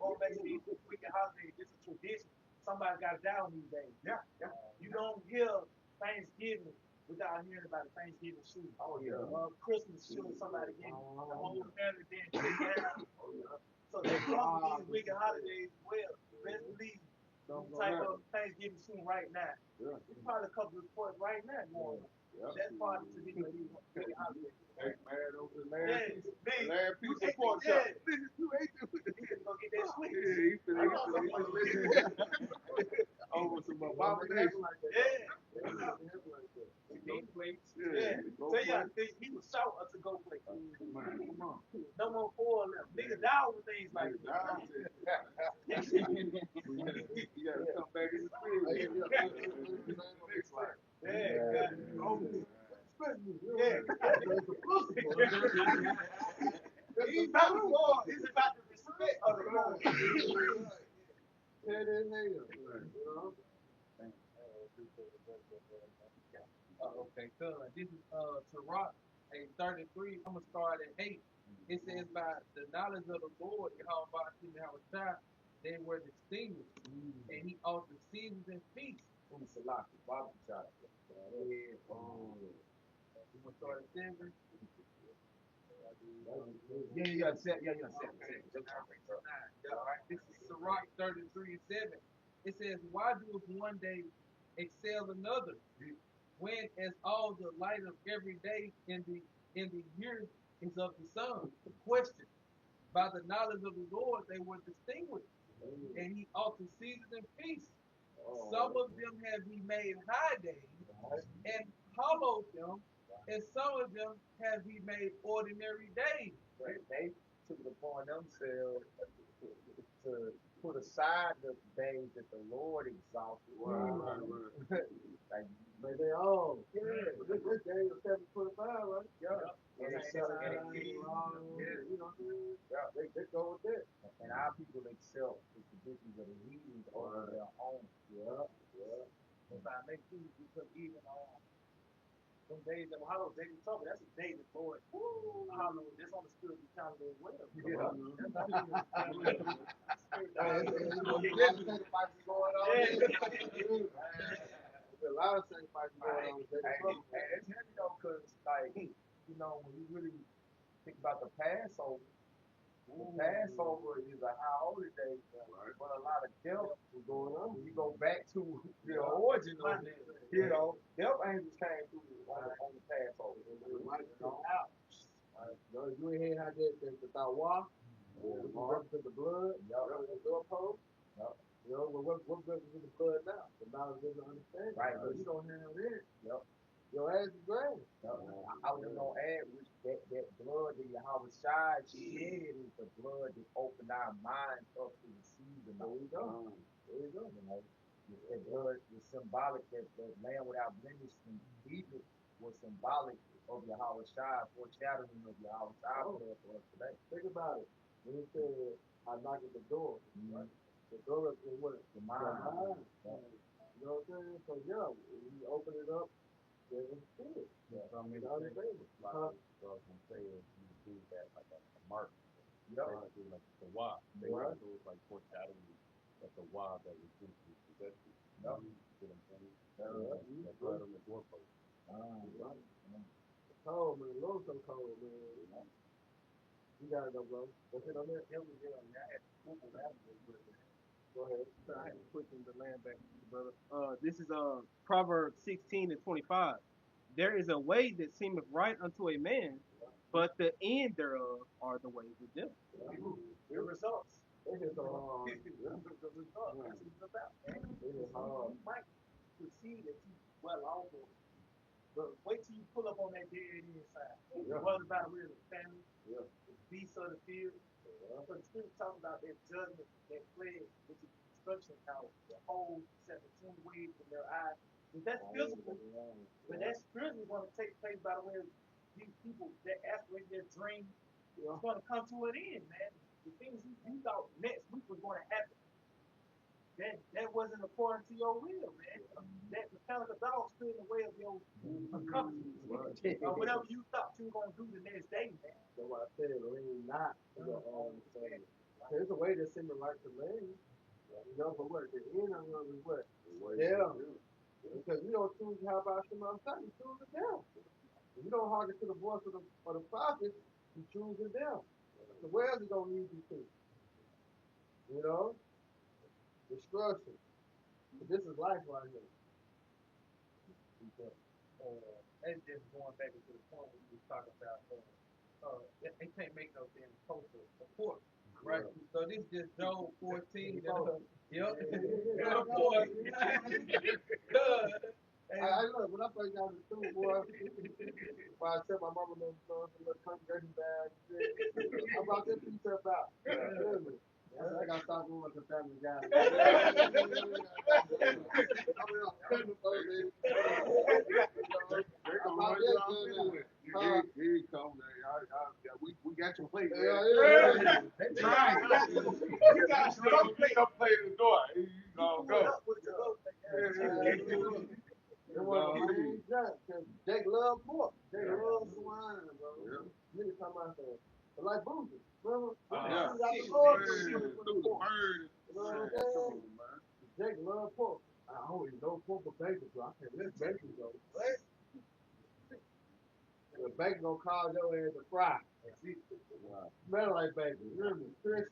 going back to these weekend holidays, it's a tradition. Somebody got to die on these days. Yeah. You don't hear Thanksgiving without hearing about a Thanksgiving shooting. Oh yeah. Christmas shooting, somebody getting the whole family being taken down. So they come with these weekend holidays as well. Best believe type of Thanksgiving shooting right now. Yeah. There's probably a couple of reports right now going on. That's part of the tradition of these weekend holidays. Hey, man, over the Larry Peace you support ate shop. that. You ate it. He's gonna get that sweet. He finna over some abomination. Go plates. Tell you, he was short of to go plate. Come on. No more four left. Niggas die over things like that. You gotta come back in the spirit. He's about the war. He's about the respect of the Lord. Okay, good. This is Sirach 33. I'm gonna start at 8. It says by the knowledge of the Lord, Yahweh, they were distinguished, and he altered seasons and feasts. Salaki, Bible shot. You want to start at 7? Yeah, seven. All right, this is Sirach 33:7. It says, "Why does one day excel another, when as all the light of every day in the year is of the sun?" Question: By the knowledge of the Lord they were distinguished, and He ought to season and feast. Some of them have He made high days and hallowed them, and some of them have He made ordinary days. They took it upon themselves to put aside the days that the Lord exalted. Like, But they all, this day is 7:25, right? yeah. And They it's sell and it, you know what I mean? yeah. They go with that. And our people accept the traditions of the heathens over their own. Yeah. If I make you, because even some days that were hollow, days of trouble, that's a day that Lord, hollow, that's on the spiritual calendar as well. Yeah. That's not even the calendar. There's a lot of sacrifices going on. There's a lot of sacrifices going on. Hey, it's heavy though, cause like when you really think about the Passover is a high holiday, but a lot of death was going on. When you go back to the origin of it, death angels came through on the Passover. You ain't had the tawa, which represents the blood, the doorpost. What represents the blood now? The knowledge of the understanding. Right. But you don't have that. Yep. Your ass is grand. I was gonna add which that blood that Yahweh Shai shed is the blood that opened our minds up to the season. There you go. That blood was symbolic. That land without blemish in Egypt was symbolic of Yahweh Shai, foreshadowing of Yahweh Shai blood for us today. Think about it. When he said, I knock at the door, right? The door is what? The mind. You know what I'm saying? So yeah, when you open it up, there's a spirit. So many Like I was gonna say is you do that like a mark. Yep. Do like the wah. They Right. do like foreshadowing that the wah that was going to be possessed. Yep. You see what I'm saying? That blood on the doorpost. Right. It's cold, man. The Lord's so cold, man. You gotta go, bro. That's it on there? Yeah, I had to Google that one. Go ahead. So I had to put in the land back to the brother. This is Proverbs 16:25. There is a way that seemeth right unto a man, but the end thereof are the ways of death. The results. It is hard. The result, that's what it's about, man. It is hard. You might perceive that you well off, but wait till you pull up on that dead end side. What about real family? Yeah. The beasts of the field. So the scripture talks about that judgment, that plague, which is destruction, how the whole 17 waves in their eyes. But that's physical. But that's spiritually going to take place by the way of these people that aspirate their dream. It's going to come to an end, man. The things you thought next week was going to happen, that wasn't according to your will, man. That mechanical dog stood in the way of your accomplishments. Or whatever you thought you were going to do the next day, man. That's why I said lean not to your own understanding. There's a way to seem like to lean. But what? The end of it is what? Yeah. Because you don't choose how about Shema Shai, you choose the devil. If you don't hearken to the voice of the prophet, you choose the devil. So where else it gonna lead you to? Destruction. But this is life right here. That's just going back into the point we was talking about. They can't make no damn post of pork, right? So this is just Job 14. Yep. I look, when I first got in the school, boy, when I tell my mama them stories, the little congregation bag, I brought that piece up out. I got to stop going with the family guy. Here come we got your plate. They trying. You got your plate. Don't play in the door. You gonna go. It was a main junk, because Jake loved pork. Jake loved swine, bro. Niggas talking about that. But like bougie, remember? Yeah. Got the Lord through the bird. You know what I'm saying? Jake loved pork. don't eat no pork or bacon, so I can't let bacon go. What? The bacon gonna cause your ass to fry. That's it. Wow. Smell like bacon. You hear me? Crispy.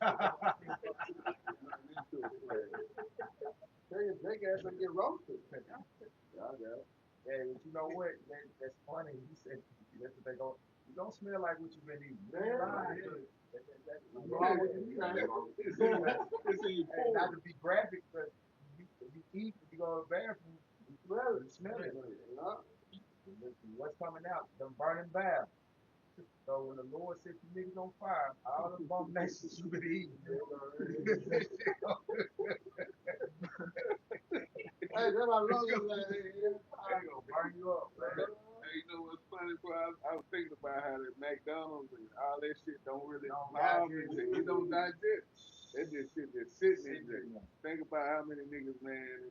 They gas gonna get roasted. Yeah, yeah. Yeah, but you know what? That's funny. He said that's what they go. You don't smell like what you've been eating. Man, You know what you eat. Hey, not to be graphic, but if you eat, if you go to the bathroom, you smell it. What's coming out? Them burning baths. So when the Lord set you niggas on fire, all the abominations you been eating. Hey, that's my love you, man. I gonna burn you up, man. Hey, you know what's funny, bro? I was thinking about how that McDonald's and all that shit don't really Don't absorb digest. it. You don't digest. That just shit just sitting in there. Think about how many niggas, man.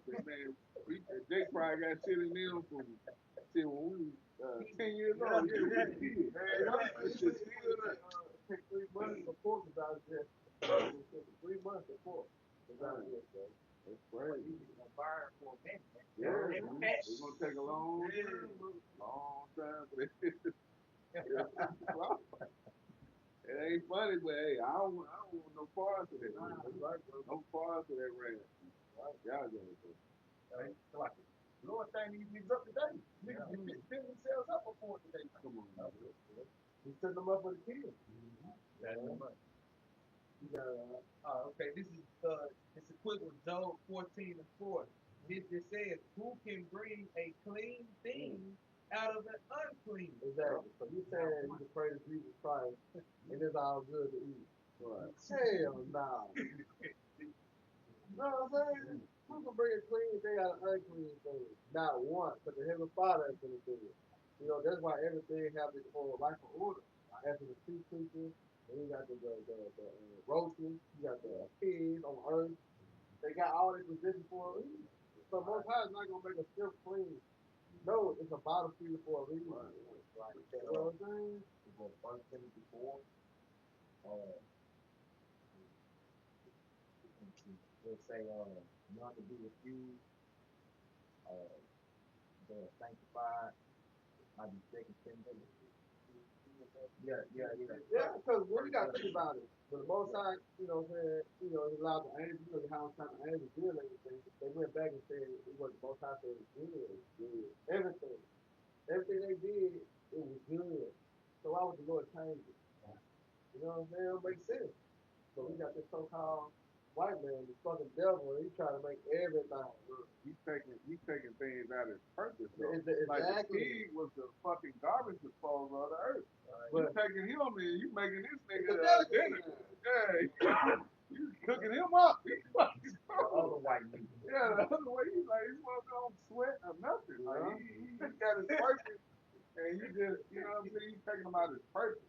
Jake probably got shit in them from shit when we was 10 years old. Yeah, we was kids. That shit still there. Take 3 months of pork to digest. 3 months of pork to digest, bro. That's crazy. You gonna burn for a minute, man. Yeah, it's gonna take a long time for that shit to It ain't funny, but hey, I don't want no parts of that. No parts of that rap. Y'all gonna do. Lord thank these niggas up today. Niggas be filling themselves up before today. Come on, man. We setting them up for the kids. You got, Okay, this is it's equivalent with Job 14:4. It just says, "Who can bring a clean thing out of an unclean?" Exactly. So you saying you can pray to Jesus Christ and it's all good to eat. Right. Hell no. You know what I'm saying? Who can bring a clean thing out of unclean thing? Not one, because the Heavenly Father is going to do it. You know, that's why everything has its own life of order. After the sea creatures, and you got the roaches, you got the pigs on earth. They got all this position for a reason. So Most High is not going to make a stiff clean. No, it's a battlefield for a reason. Right. You know what I'm saying? you go 1 Timothy 4. They'll say, none to be refused, they're sanctified, might be second Timothy. Yeah. Yeah, because when you got to think about it, when the Most High, you know what I'm saying, he allowed the angels, how time the angels did everything, they went back and said it was the Most High said it was good. Everything. Everything they did, it was good. So why would the Lord change it? You know what I'm saying? It don't make sense. So we got this so-called white man, the fucking devil, and he trying to make everything. He's taking things out of his purpose, though. Exactly. Like the pig was the fucking garbage disposal of the earth. You taking him and you making this nigga dinner. Yeah, you cooking him up. The other white people. Yeah, the other way he's like, he's one don't sweat or nothing. Like he got his purpose, and you just, you know what I'm saying? You taking him out of his purpose.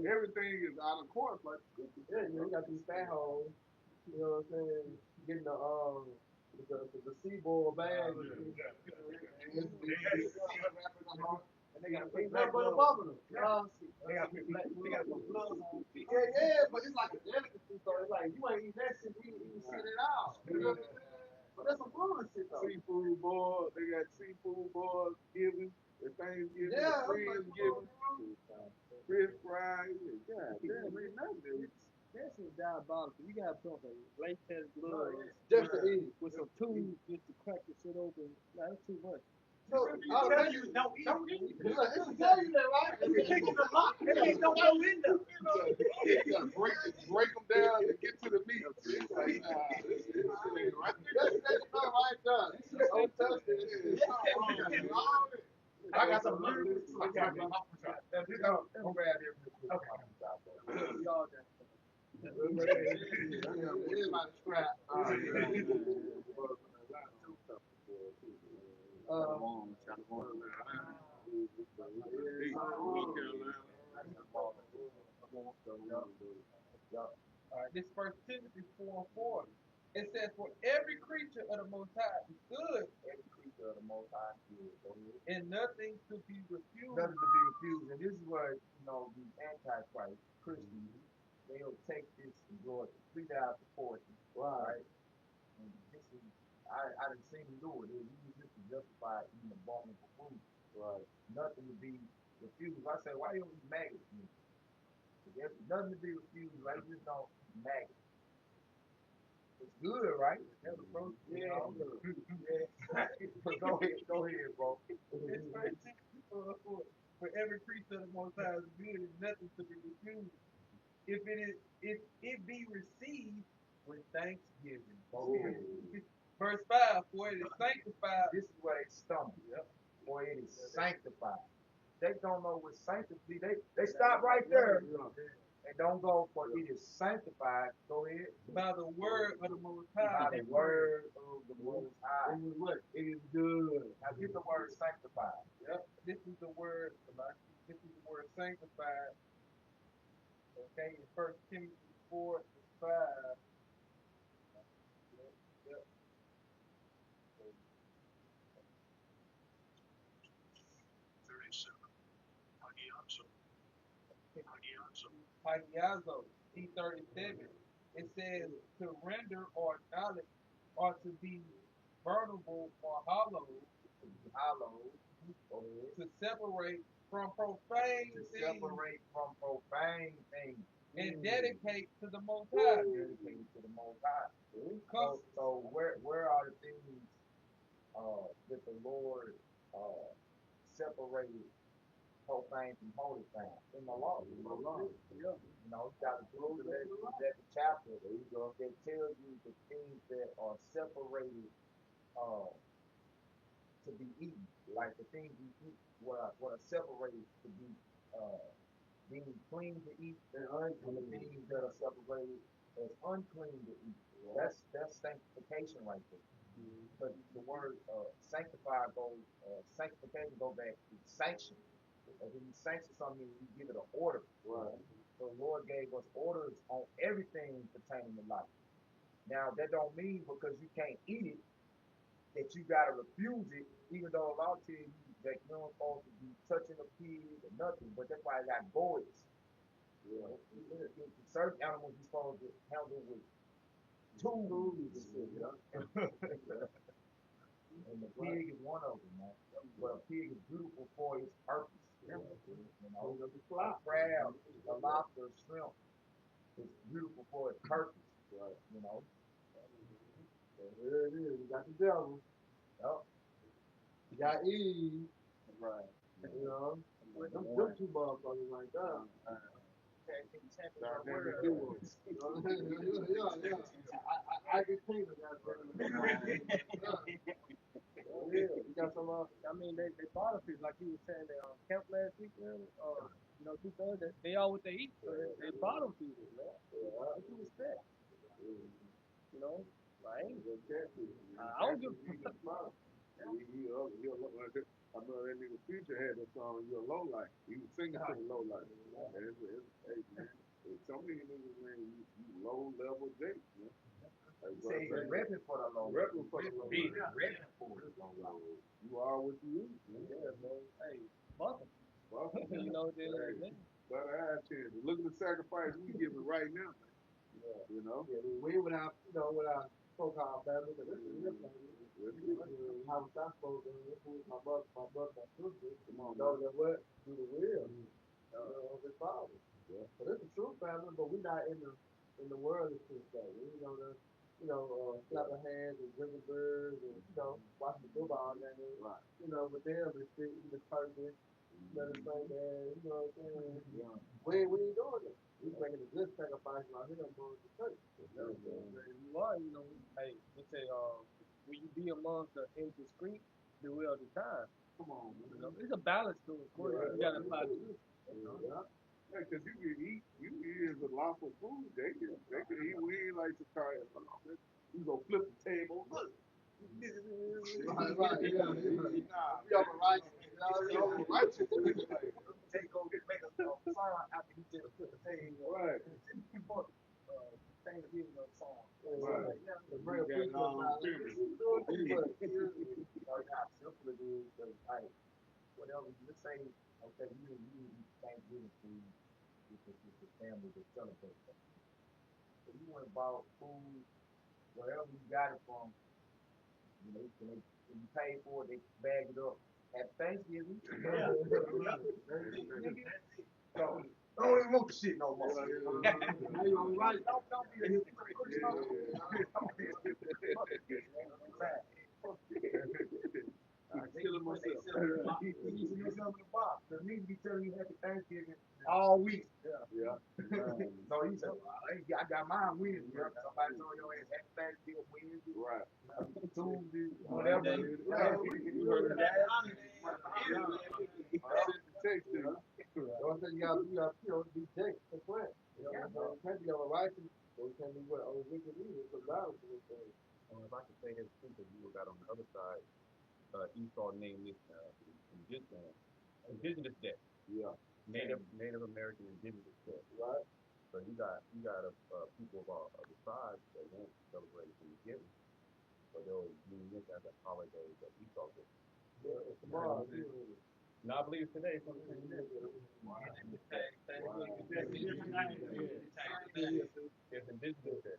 Everything is out of course, like scripture. Yeah, you got these fat hoes, you know what I'm saying, getting the seaboard bag. And they got nothing but a bubble. They got gloves on. Yeah, but it's like a delicacy, so it's like you ain't eating that shit, you ain't eating shit at all. You know what I'm saying? But that's some bullshit though. Seafood board, they got seafood boards giving, the Thanksgiving, Yeah, the Friendsgiving, fish fries, God damn, ain't nothing. That shit diabolical. You gotta put on latex gloves Just to eat. with some tools just to crack the shit open. Nah, that's too much. So, I'll tell you, don't eat. It's tell you that, right? It's a lot. It ain't no window. You gotta break them down to get to the meat. It's like, nah, this shit ain't right. That's not right done. Don't touch it. I got some blue. I got some I'm glad here. Y'all done. Everybody scrap. This First Timothy 4:4. It says, "For every creature of the Most High is good, Every creature of the Most High is good. and nothing to be refused." Nothing to be refused. And this is where, these antichrist Christians, they'll take this and go complete out of proportion. Right. And this is, I I done seen him do it. He used this to justify eating abominable food. Right. Nothing to be refused. I say, why you don't eat maggots? There's nothing to be refused. Like, you just don't eat maggots. It's good, right? That's the first, you know. Yeah. But go ahead, bro. It's verse 6 for every creature of the Most High is good and nothing to be refused. If it be received with thanksgiving. Go ahead. Verse 5, for it is sanctified. This is where they stumble. Yep. For it is sanctified. They don't know what sanctified. They stop right there and don't go for it is sanctified. Go ahead. By the word of the Most By High. the word of the Most High. It is what? It is good. Now get the word sanctified. Yep. This is the word. This is the word sanctified. Okay, in 1 Timothy 4:5. Yep. Hagiazo, C37. It says to render or knowledge or to be burnable or hollow, Hollow. Go ahead. to separate from profane To things separate from profane things. and dedicate to the Most High. Dedicated to the Most High. Come, So where are the things that the Lord separated profane from holy things? In the law. In the law. Yeah. You know, you got to go to that chapter. There you go. That tells you the things that are separated to be eaten. Like the things you eat, what are separated to be being clean to eat, and the things that are separated as unclean to eat. That's sanctification right there. But the word sanctified sanctification go back to sanction. And when you sanction something, you give it an order. Right. So the Lord gave us orders on everything pertaining to life. Now that don't mean because you can't eat it that you gotta refuse it, even though a law tells you that you're not supposed to be touching a pig or nothing. But that's why I got boys. You know, certain animals you're supposed to handle with tools and shit, you know. And the pig is one of them, man. But a pig is beautiful for its purpose. You know, a crab, a lobster, a shrimp is beautiful for its purpose. Right. You know. There it is. You got the devil. Yep. You got Eve. Right. You know. Them two motherfuckers like that. Yeah. I get paid for that. Yeah. You got some I mean, they bottom fish, like you were saying, they camp last week, man. You know, 2 Thursdays, they all what they eat. So they bottom feeders, man. What you expect? You know, like, I don't give I know that nigga Future had that song, "You're a Low Life." He was singing to the low life. Hey, man, some of these niggas, man, you low level Jake, man. Like, Say he's repping for the Lord. Repping for the Lord. Repping for the Lord. You are what you eat, man. yeah, man. Hey, fuck 'em. Well, You know, they but I tell you, look at the sacrifice we giving right now, man. Yeah. You know? Yeah, we without, without so-called family, but this is real family. How was I supposed to, this was my brother, my sister, Come on, know man. that what? Do the will, of his father. Yeah. So this is true family, but we're not in the world of true family. Slapping hands and drinking beers and, watching football games. Right. But them, it's the turkey, the same man, you know what I'm saying? Yeah. We ain't doing it. We making a good sacrifice right here going to church. you are, you know, hey, they say, will you be amongst the indiscreet, the will of the time? Come on, You man. know, it's a balance to it. You gotta apply to it. Yeah, because you can eat, is a lawful food. They can eat. We ain't like to try it. You go flip the table. Right, yeah. Nah, We are righteous. We are righteous. Take over, make a song after he just put the table. right. Thanksgiving song. Right. The real You got long fingers. How simple it is, because like whatever you say, okay, you eat Thanksgiving food with the family that celebrate that. So you went and bought food wherever you got it from, You know, when you pay for it, they bag it up at Thanksgiving. Yeah. So, I don't even want the shit no more. Now you all right? Don't be a hypocrite. Killing myself. You need to know something in the box. Cause niggas be telling you happy Thanksgiving all week. Yeah. So he said, well, I got mine Wednesday. Somebody told your ass happy Thanksgiving Wednesday, Right. Tuesday, whatever. You heard that? I sent the text to you. The only thing you gotta be Jake for plant. You know what I'm saying? You can't be on a righteous, or you can't be what on wicked either. It's a balance in this thing. If I could say this too, because you got on the other side, Esau named this Indigenous Day. Yeah. Native American Indigenous Day. Right? So you got people of the tribes that won't celebrate Thanksgiving, but they'll use this as a holiday that Esau did. Yeah. It's tomorrow. No, I believe it's today. So it's Indigenous Day.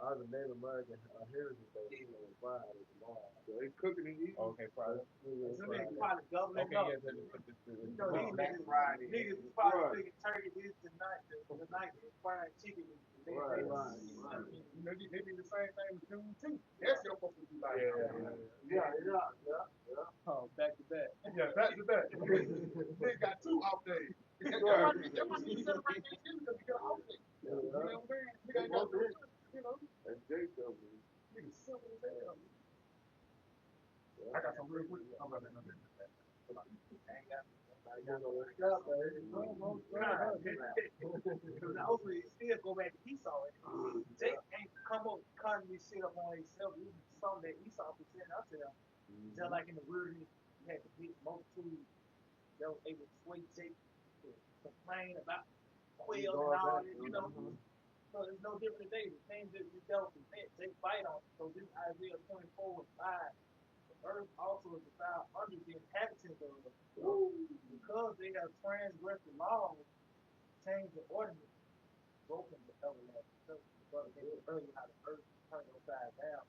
I was a Native American heritage day on Friday tomorrow. So they cooking and eating. Okay, Friday. Probably doubling Okay, up. yeah. You know, these Black niggas, Friday. niggas is probably thinking turkey this tonight, the night is fried chicken. Right. You know, they do the same thing with June too. That's your supposed to be like. Yeah. Oh, back to back. Yeah, back to back. They got 2 off days. That's why you celebrate Thanksgiving because you got an off day. You know what I'm saying? You ain't got no, you know. That's Jacob, man. Niggas simple as hell. I got some real quick. I'm about to know that. Because hopefully it still go back to Esau. They ain't come up cutting this shit up on themselves. This is something that Esau presented ourselves. Just like in the wilderness, you had the big multitude that was able to sway Jake to complain about quail and all that, you know. So it's no different today. The things that we dealt with, they fight on. So this Isaiah 24 and 5, the earth also is without under the inhabitants of it. Because they have transgressed the law, changed the ordinance, broken the everlasting covenant. The brother mentioned earlier how the earth turned upside down.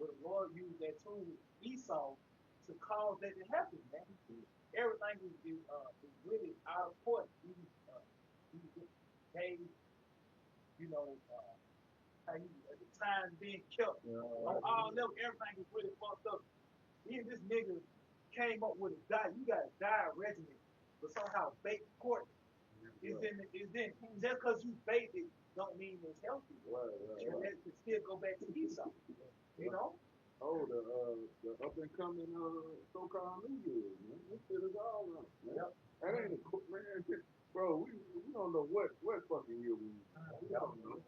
But the Lord used that tool, Esau, to cause that to happen, man. Everything is really out of court. These days, you know, how the time being kept on all levels, everything is really fucked up. Even this nigga came up with a diet. You got a diet regimen, but somehow baked pork is in just because you bake it don't mean it's healthy. And that can still go back to Esau. You know? Oh, the up and coming so-called New Year, man. This shit is all wrong, man. Yep. That ain't man. Bro, we don't know what fucking year we in. We don't know.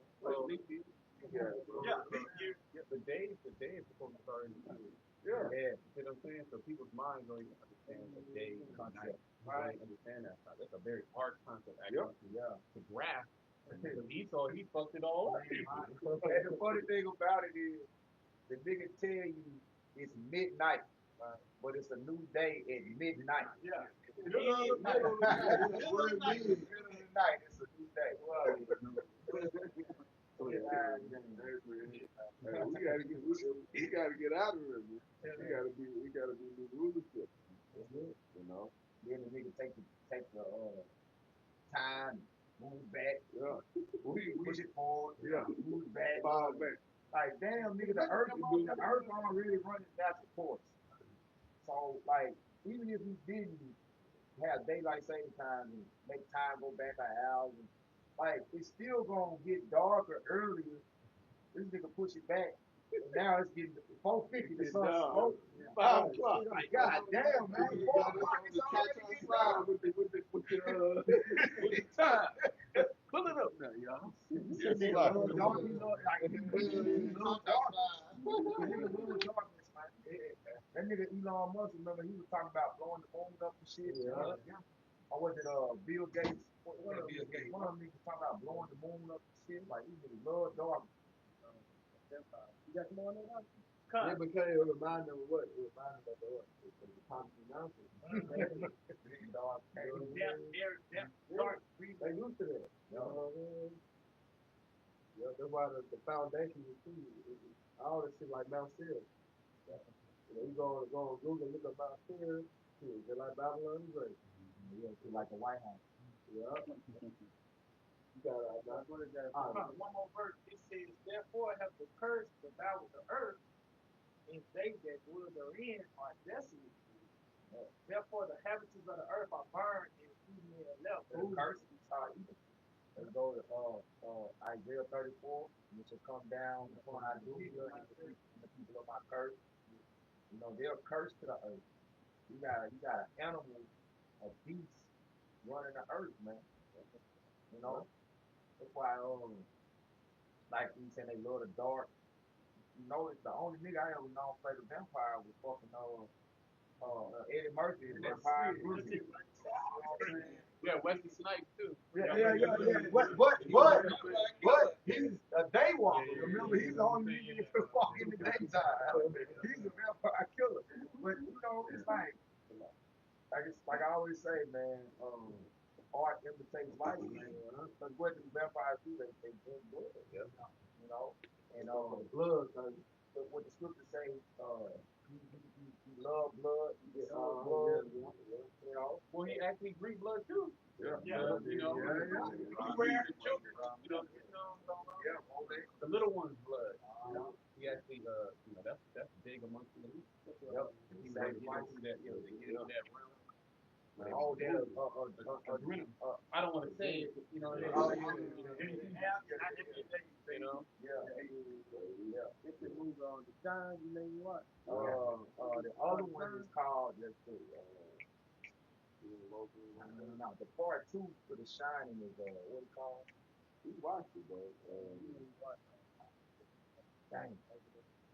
Leap year. Yeah, bro. Yeah, leap year. Yeah, the day is supposed to start in the year. Yeah. You know what I'm saying? So people's minds don't even understand the day and the night. Right. They don't understand that. That's a very hard concept actually to grasp. Esau, he fucked it all up. And the funny thing about it is, the nigga tell you it's midnight, but it's a new day at midnight. Yeah. Midnight. Middle of the night, it's a new day. Hey, we gotta get out of here, man. We gotta be new rulership. You know? Then the nigga take the time, move back, push it forward, move it back, Fall back. Like damn, nigga, the earth already running natural course. So like, even if we didn't have daylight saving time and make time go back an hour, like it's still gonna get darker earlier. This nigga push it back. And now it's getting 4:50. The sun's smoking. 5 o'clock. Like, God damn, man. 4 o'clock is already getting dark. With the Time. Pull it up now, y'all. That nigga love darkness, like he love darkness. Nigga love darkness, man. That nigga Elon Musk, remember he was talking about blowing the moon up and shit. Or was it Bill Gates? One of them niggas talking about blowing the moon up and shit. Like he niggas love darkness. You got some more on that? Yeah, because it reminded them of what? It reminded them of what? The Thompson Mountain. Dark. They used to that. You know what I mean? Yeah, that's why the foundation is key. All this shit like Mount Seir. You know, you go on Google, look up Mount Seir, shit, just like Babylon the Great. Yeah, it's like the White House. Yeah, you gotta, What is that? One more verse. It says, therefore have the curse devoured the earth, and they that dwell therein are desolate. Therefore the habitants of the earth are burned, and few men are left. The curses are evil. Let's go to Isaiah 34, which will come down upon Idumea and the people of my curse. You know, they're cursed to the earth. You got an animal, a beast running the earth, man. You know? That's why like you saying they love the dark. You know, it's the only nigga I ever known play the vampire was fucking Eddie Murphy in Vampire Bruce. Yeah, Wesley Snipes too. Yeah. But he's a day walker. Remember, he's the only nigga that can walk in the daytime. He's a vampire killer. But you know, it's like I always say, man. Art imitates life, man. Because what do vampires do? They drink blood. You know, and blood. What the scriptures say, he love blood. He son blood. You know. Well, he actually drink blood too. yeah, You know, he wears the children, the little one's blood. He actually, that's big amongst the elite. Yep. He might get into that, they get into that realm. Oh, I don't want to say it, you know. Oh, yeah. You know. Yeah. If it moves on the time, you know what? The other one is called, let's see, no, the part two for the Shining is, what it called? we watched it, bro. Dang.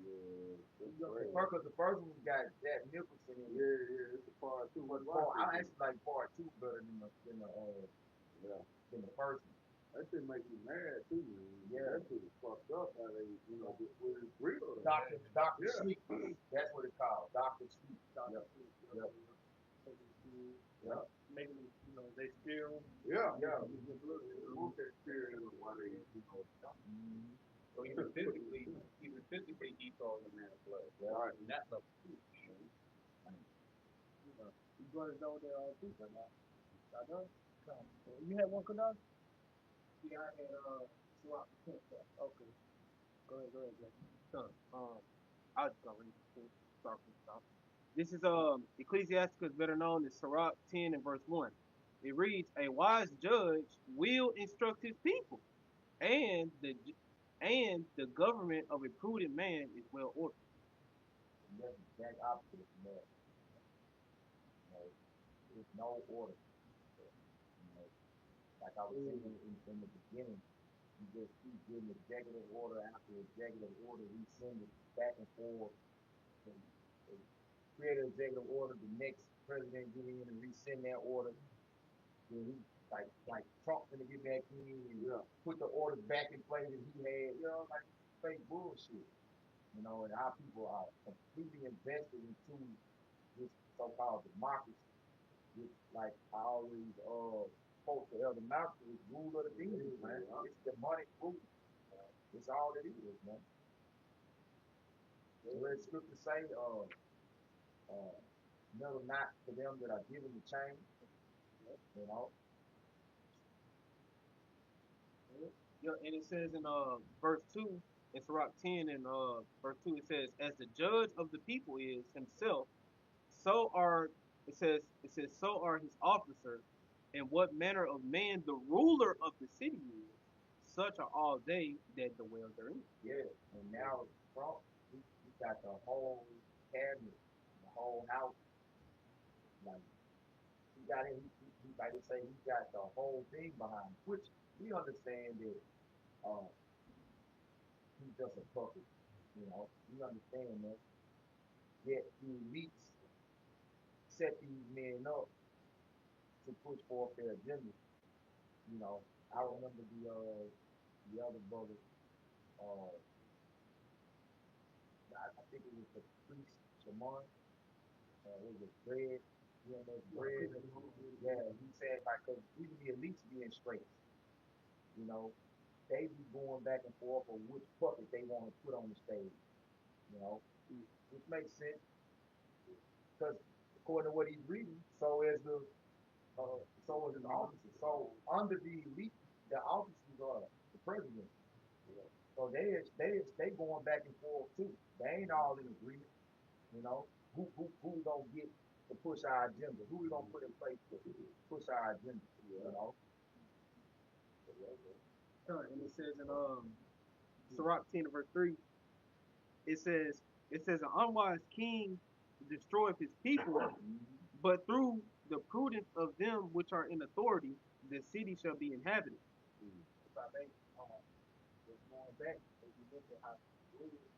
Yeah, that's Because the first one got Jack Nicholson in it. yeah, it's a part two. But I actually like part two better than the first one. That shit make you mad too, man. Yeah. That shit is fucked up how they, with it's real. Doctor Yeah. Sleep. That's what it's called. Doctor Sleep. Yep. Making them, they still. Yeah. Yeah. Remove that fear in them while they, So even physically, he calls a man of blood. Right. And that's a You brothers know there are people now. I know. You had one, Kadar? yeah, I had throughout the temple. Okay. Go ahead, Jay. So, I was gonna read it. Start from the top. This is Ecclesiasticus, better known as Sirach 10 and verse 1. It reads, "A wise judge will instruct his people, and the government of a prudent man is well ordered." That's the exact opposite from that. You know, there's no order. You know, like I was saying in the beginning, you just keep getting executive order after executive order. We send it back and forth. And, and create an executive order. The next president get in and rescind that order. Then he like Trump gonna get back in and put the order back in place that he had. You know, like fake bullshit. You know, and our people are completely invested into this so-called democracy. Which, like I always quote the Elder Malcolm, is rule of the demons, man. It's demonic rule. It's all it is, man. So let scripture say, never not to them that are given the change, you know. Yeah, and it says in verse 2, in Sirach 10 and verse 2, it says, "As the judge of the people is himself, so are so are his officers, and what manner of man the ruler of the city is, such are all they that dwell therein." Yeah, and now Trump, he got the whole cabinet, the whole house, like he got it. He like to say he got the whole thing behind him, which we understand that he's just a puppet. You know, we understand that. Yet the elites set these men up to push forth their agenda. You know, I remember the other brother, I think it was the priest Shaman, was it Bread, Bread. Yeah, he said like, cause even the elites be in straits. You know, they be going back and forth on which puppet they want to put on the stage, you know, which makes sense because according to what he's reading, so is his officers. So under the elite, the officers are the president. So they going back and forth too. They ain't all in agreement, you know. Who we gonna get to push our agenda? Who we gonna put in place to push our agenda? You know. And it says in Sirach 10 verse 3, it says an unwise king destroyeth his people, but through the prudence of them which are in authority, the city shall be inhabited. If I may, just going back, if you look at how rulers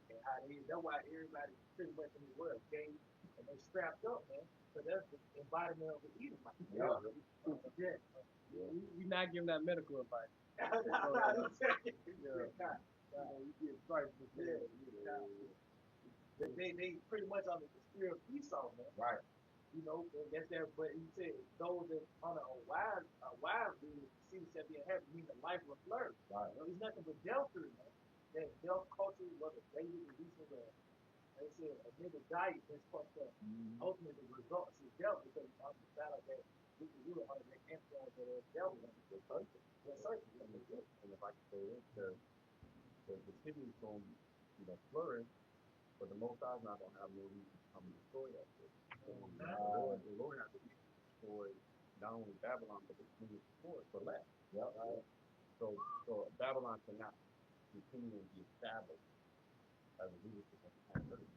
and how they, that's why everybody pretty much in the world gay and they strapped up, man. So that's the embodiment of the Edomite. Yeah. We're not giving that medical advice. That's what I'm saying. You get stripes for They pretty much on the spirit of Esau, man. Right. You know, and that's that. But he said those that on a wise rule, the city shall be inhabited, meaning the life will flourish. Right. You know, it's nothing but death through, man. That death culture, whether David or Lisa, they said a nigga died is fucked up. Ultimately, the results is death because on the side of that, we can do it under the influence of the devil. That's certain. And if I can say this, the city is going to, flourish, but the Most High is not going to have no reason to come and destroy that city. The Lord has to destroy not only Babylon, but the king before it for less. Yep. Right. So Babylon cannot continue to be established as a leadership of the planet Earth.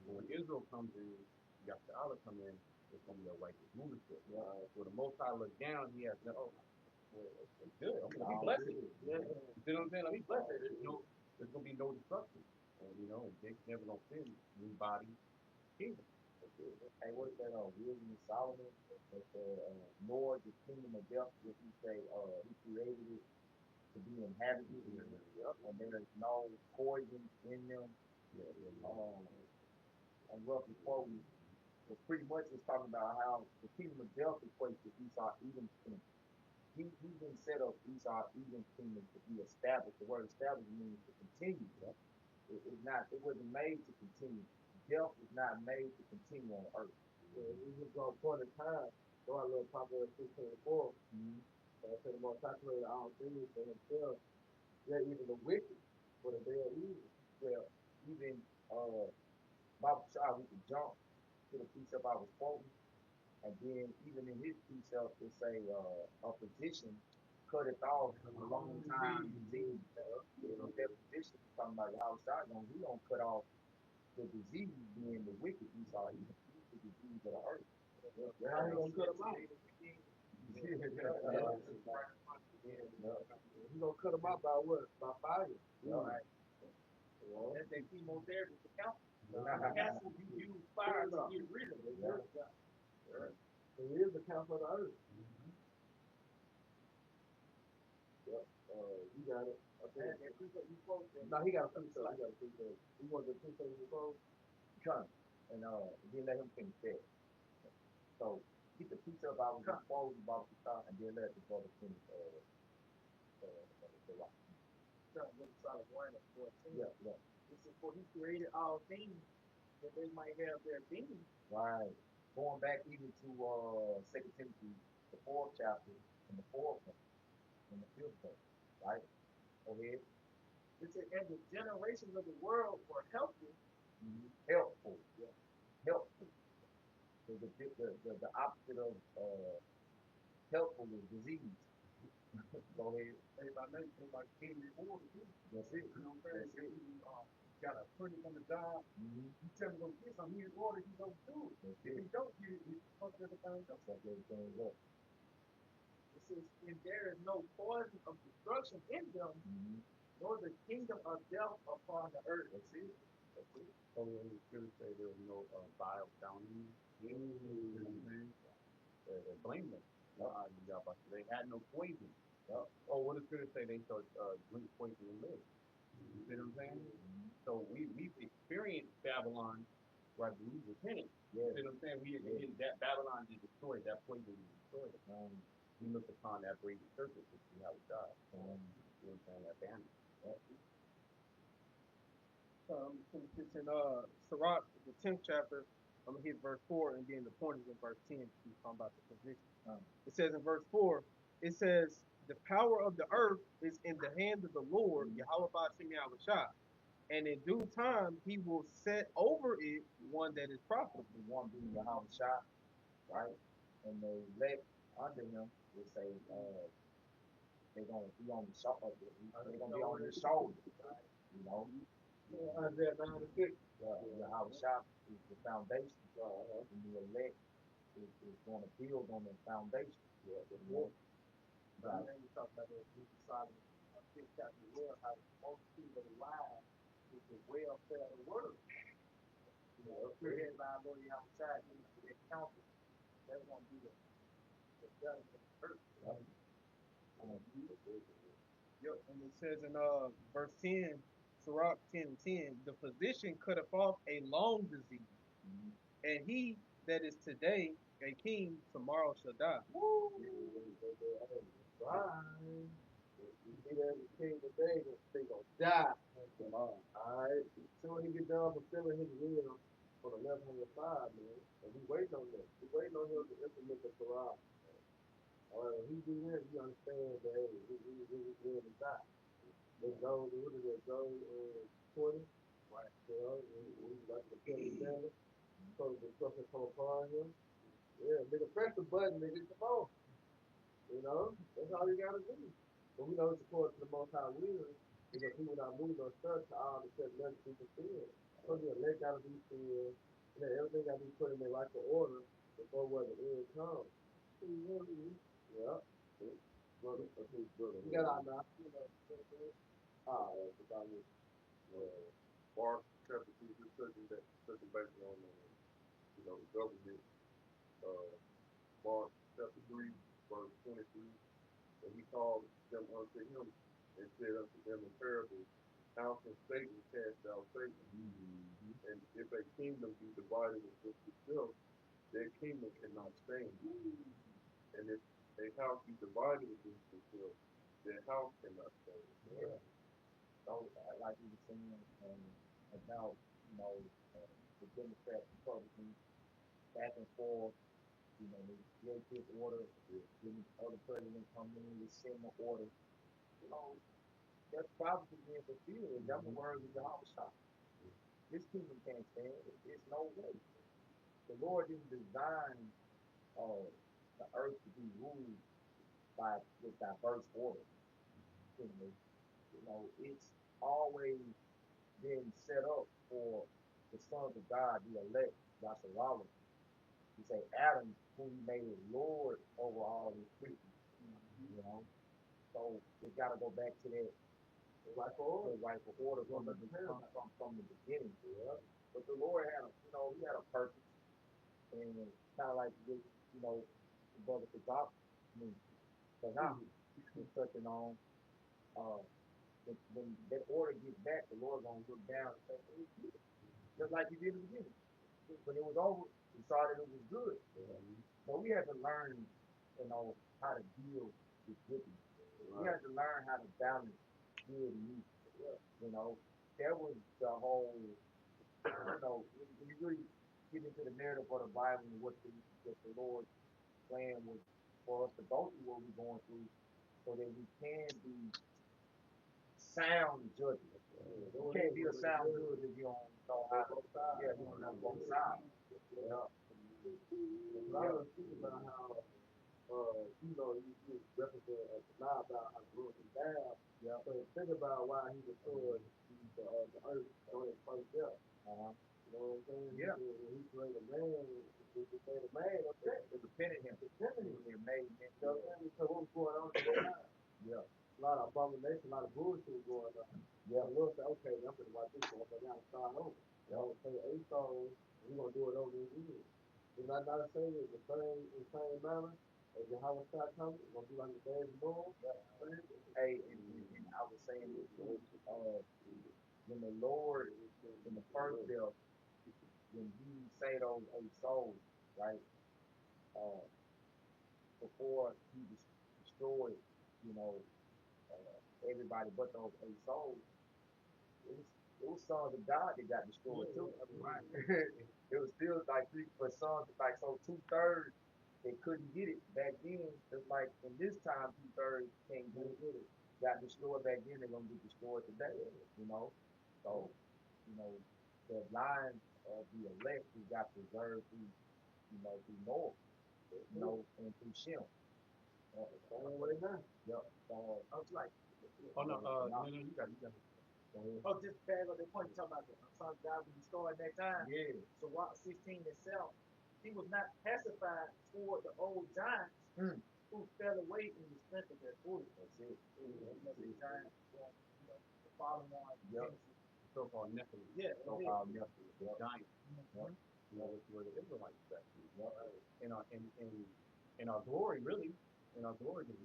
But when Israel comes in, you got the Allah come in, it's going to be a righteous rulership. When the Most High looks down, he has to, it's good. I'm going to be blessed. You see what I'm saying? Let me bless it. There's going to be no destruction. And Jake's never going to sin new body kingdom. Hey, what is that? Wisdom of Solomon. That nor the kingdom of death, which he say, he created it to be inhabited, and there is no poison in them. And roughly quoting, was pretty much just talking about how the kingdom of death equates to Esau Edom's kingdom. He didn't set up Esau Edom's kingdom to be established. The word established means to continue. It wasn't made to continue. Death is not made to continue on earth. We just go point in time. Go our little Proverbs 6:24. I said the most calculated all things for himself. Yeah, even the wicked for the day of evil. Well, even Bible Shah, we can jump to the precept I was quoting, and then even in his precept, it say a physician cut it off a long time disease. That physician is talking about how Shah he don't cut off the disease being the wicked Esau, he's the disease of the earth. How he gonna cut them out? He gonna cut them out by what? By fire. Right. That's that chemotherapy for cancer. Cancer, you use fire to get rid of it. So he is the counsel of the earth. You got it. Okay. No, he got a precept. You want the precept you quote? Come. And then let him finish that. So get the precept I was quoting about the time, and then let the brother finish the rock. Yeah. This is for he created all things that they might have their being. Right. Going back even to 2 Timothy, the 4th chapter, and the 4th one, and the 5th verse. Right? Go ahead. It said, and the generations of the world were helpful. Helpful. Yeah. Helpful. So the opposite of helpful is disease. Go ahead. Everybody knows like King reward too. That's it. You know what I'm saying? Got a pretty on the job. You tell me go get some, he rewarded, he go do it. If he don't get it, he fuck everything up. Fuck everything up. It says, and there is no poison of destruction in them, nor the kingdom of death upon the earth. That's it. So when the scripture say there was no bile down in you, you know what I'm saying? They're blameless. They had no poison. Oh, what does scripture say? They shall drink poison and live. You see what I'm saying? So we've experienced Babylon, right? We repented. You see what I'm saying? That Babylon is destroyed. That poison is destroyed. We look upon that brazen serpent to see how it died. You know what I'm saying? That family. It's in Sirach, the 10th chapter. I'm gonna hit verse 4, and then the point is in verse 10. He's talking about the position. It says in verse 4, it says, "The power of the earth is in the hand of the Lord, Yahweh Ba'ashem Yahushua, and in due time he will set over it one that is profitable." The one being Yahweh Shah, right? And the elect under him will say, they're gonna be on the shoulder. They're gonna be on his shoulder, you know. Isaiah 9:6. Yahweh Shah is the foundation, and the elect is going to build on the foundation. And then you talk about that Jesus Solomon, 6th chapter as well, how the multitude of the wise is the welfare of the world. You know, created by our Lord Yahweh Shai, their counsel, that's going to be the judgment of the earth. Yep. And it says in verse 10, Sirach 10:10, "The physician cutteth off a long disease, and he that is today a king tomorrow shall die." Fine. You see that the king today, they gonna die. Alright. Soon he get done fulfilling his will on the left hand side, man. And we waiting on that. We waiting on him to implement the Torah. Alright, when he do that, you understand that hey, we will die. Let's go, what is that, go 20? Right. You know, we like the Kelly Sanders. So the stuff that come upon him. Yeah, nigga, press the button, nigga, come on. You know, that's all you gotta do. But we know it's according to the Most High will, because he will not move or search to all the said let people feel. So the elect gotta be filled, and then everything gotta be put in their rightful order before where the end comes. Yeah. Brother, that's his brother. You got out now. That's about me. Mark chapter 2, just touching back on, the government. Mark chapter 3, verse 23. And he called them unto him and said unto them in parables, how can Satan cast out Satan? And if a kingdom be divided against itself, that kingdom cannot stand. And if a house be divided against itself, that house cannot stand. So, like you were saying, about, the Democrats, Republicans, back and forth, they create this order, then the other president come in and send the order. That's probably being fulfilled. And that's the word of the Shah. This kingdom can't stand. It's no way. The Lord didn't design the earth to be ruled with diverse order. It's always been set up for the sons of God, the elect, Yasharala. He say Adam, who he made as Lord over all his creatures. So it got to go back to that rightful order from the beginning. But the Lord had he had a purpose, and kind of like this, the brother Kazak, he's touching on. When that order gets back, the Lord gonna look down and say, hey, just like he did in the beginning. When it was over, he saw that it was good. So we had to learn, how to deal with wickedness. We had to learn how to balance good and evil. That was the whole, when you really get into the narrative of the Bible and what the Lord's plan was for us to go through what we're going through, so that we can be sound judges. You can't be a sound judge if you don't know how to. Yeah, you don't know both sides. Yeah. A lot of people about how, you represent a lie about how good and bad. Yeah. So think about why he destroyed the earth on his first death. You know what I'm saying? Yeah. When he created man, he made a man upset. It depended him. It made him. You know what I'm saying? So what was going on at that time? Yeah. A lot of abomination, a lot of bullshit was going on. Yeah. The Lord said, okay, I'm going to watch this one, but now start over. So Esau, we're going to do it over again. It's not saying it's the same manner as Yahweh Shai coming. It's going to be like the days of Noah. Hey, and I was saying this too. When the Lord, in the first death, when he saved those 8 souls, right? Before he destroyed, everybody but those 8 souls, it was sons of God that got destroyed too. Right. It was still like but sons like so 2/3 they couldn't get it back then. Just like in this time 2/3 can't get it. Got destroyed back then, they're gonna get destroyed today. You know, so you know the line of the elect who got preserved through through Noah, and through Shem. Way now. Yep. So I was like, Oh no, no, you got it. oh, just bag on the point you talking about the son of God when he started that time. Yeah. So Rock 16 itself, he was not pacified toward the old giants who fell away in the strength of their food. That's it. The giants, the fallen ones. Yep. So-called Nephilim. Yeah. So-called Nephilim. The giants. Yep. You know, which were the Israelites back then. Yep. In our glory, really, in our glory, because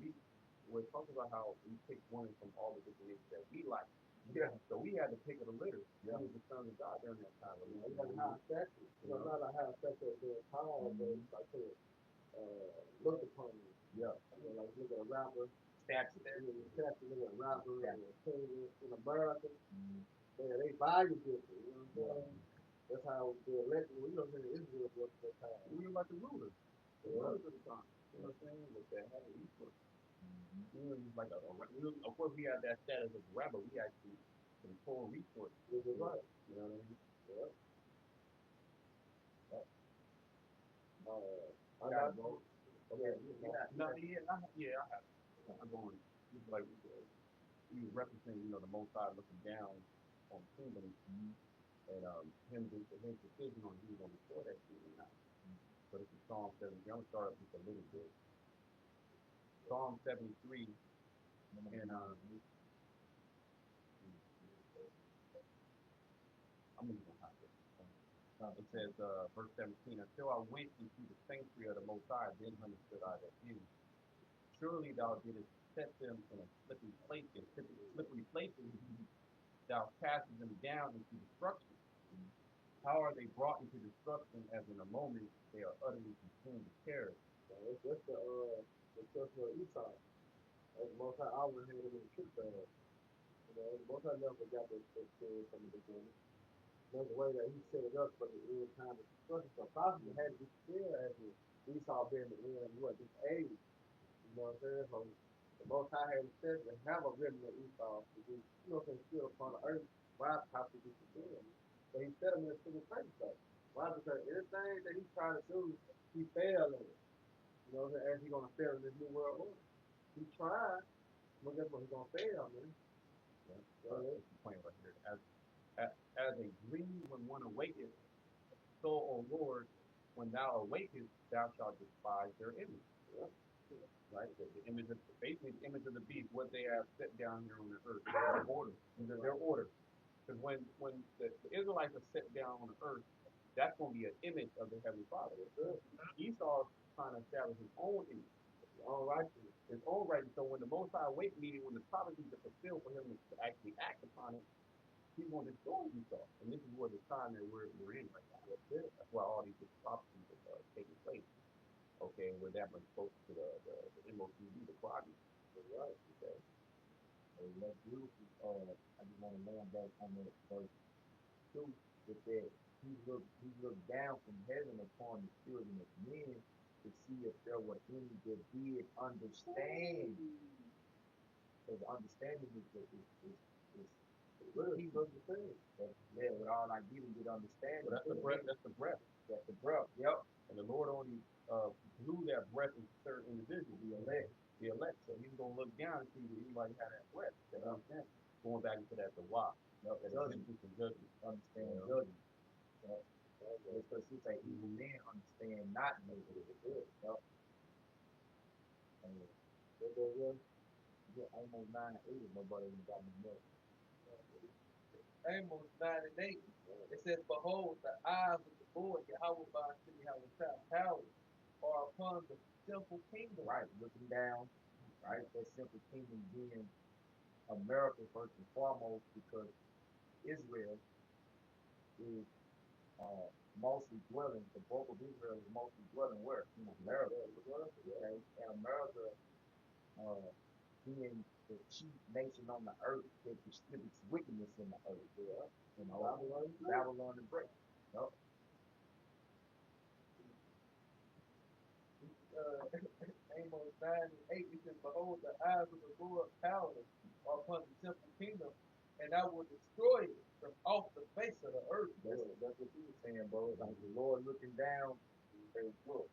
we're talking about how we pick one from all the different nations that we like. Yeah. So we had to pick of the litter. Yeah. We was the sons of God during that time. You got a high stature. Not a high stature of being tall, but it's like look upon you. Yeah. Like look at a rapper. Stature. Stature, look at a rapper and a singer in America. They value different. You know what I'm saying? That's how the election. We don't think Israel was at that time. We were like the rulers. The rulers of the time. You know what I'm saying? With that heavy resource. We were just like of course we had that status as a rebel. We actually control resources. Right. You know what I mean? Yeah. I got to go. Okay. I have. I'm going. It's like we was referencing, the Most High looking down on the kingdom, and his decision on who was going to restore that kingdom now. But it's in Psalm 73. I'm gonna start up just a little bit. Psalm 73, and I'm gonna hide it. It says, verse 17, until I went into the sanctuary of the Most High, then understood I that him. Surely thou didst set them in a slippery place, in slippery places, thou castest them down into destruction. How are they brought into destruction as in a moment they are utterly consumed with terror? It's just the children of Esau. As the Most High always had them in the trick bag. The Most High never got their spirit from the beginning. There's a way that he set it up for the end time of destruction. So possibly had to be prepared as Esau being the end, this age. You know what I'm saying? So the Most High had said to have a remnant of Esau to be, still upon the earth, why possibly be prepared. So he set him in a single place though. Why? Because anything that he tried to do, he failed in it. As he's gonna fail in this new world order. He tried, but guess what? He's gonna fail, man. Yeah. That's the point right here. As a dream when one awaketh, so, O Lord, when thou awakest, thou shalt despise their image. Yeah. Right? The image of basically the image of the beast, what they have set down here on the earth. Their order. Their order. Because when the Israelites are set down on the earth, that's going to be an image of the Heavenly Father. Esau is trying to establish his own image, his own righteousness. So when the Most High awake, meaning when the prophecies are fulfilled for him to actually act upon it, he's going to destroy Esau. And this is what the time that we're in right now. That's why all these different prophecies are taking place. Okay, we're that much closer to the MOTD, the Quadi. Right. Okay. That's beautiful. I just want to land back on that verse 2 with that he looked down from heaven upon the children of men to see if there were any that did understand. Because understanding is Really, that's the thing. Yeah, with all I get understanding. Well, that's the breath. That's the breath. That's the breath. Yep. And the Lord only blew that breath into certain individuals, the elect. So he's gonna look down and see if anybody had that breath. That understand. Going back into that the why. Yep. That judgment. Understand judgment. Yep. Because he say evil men understand not maybe. Yep. Yeah, almost 9-8. Nobody even got me milk. Amos 9 and 8. It says, behold, the eyes of the Lord, Yahweh by Shimmy power are upon the simple kingdom. Right, looking down, right? That simple kingdom being America first and foremost, because Israel is mostly dwelling, the bulk of Israel is mostly dwelling where? In America. Okay? And America being the chief nation on the earth that distributes wickedness in the earth. Yeah. You know, Babylon. Babylon the Great. Yup. Amos 9:8, it says, behold, the eyes of the Lord power are upon the temple kingdom, and I will destroy it from off the face of the earth. That's what he was saying, bro. Like the Lord looking down, and saying, look,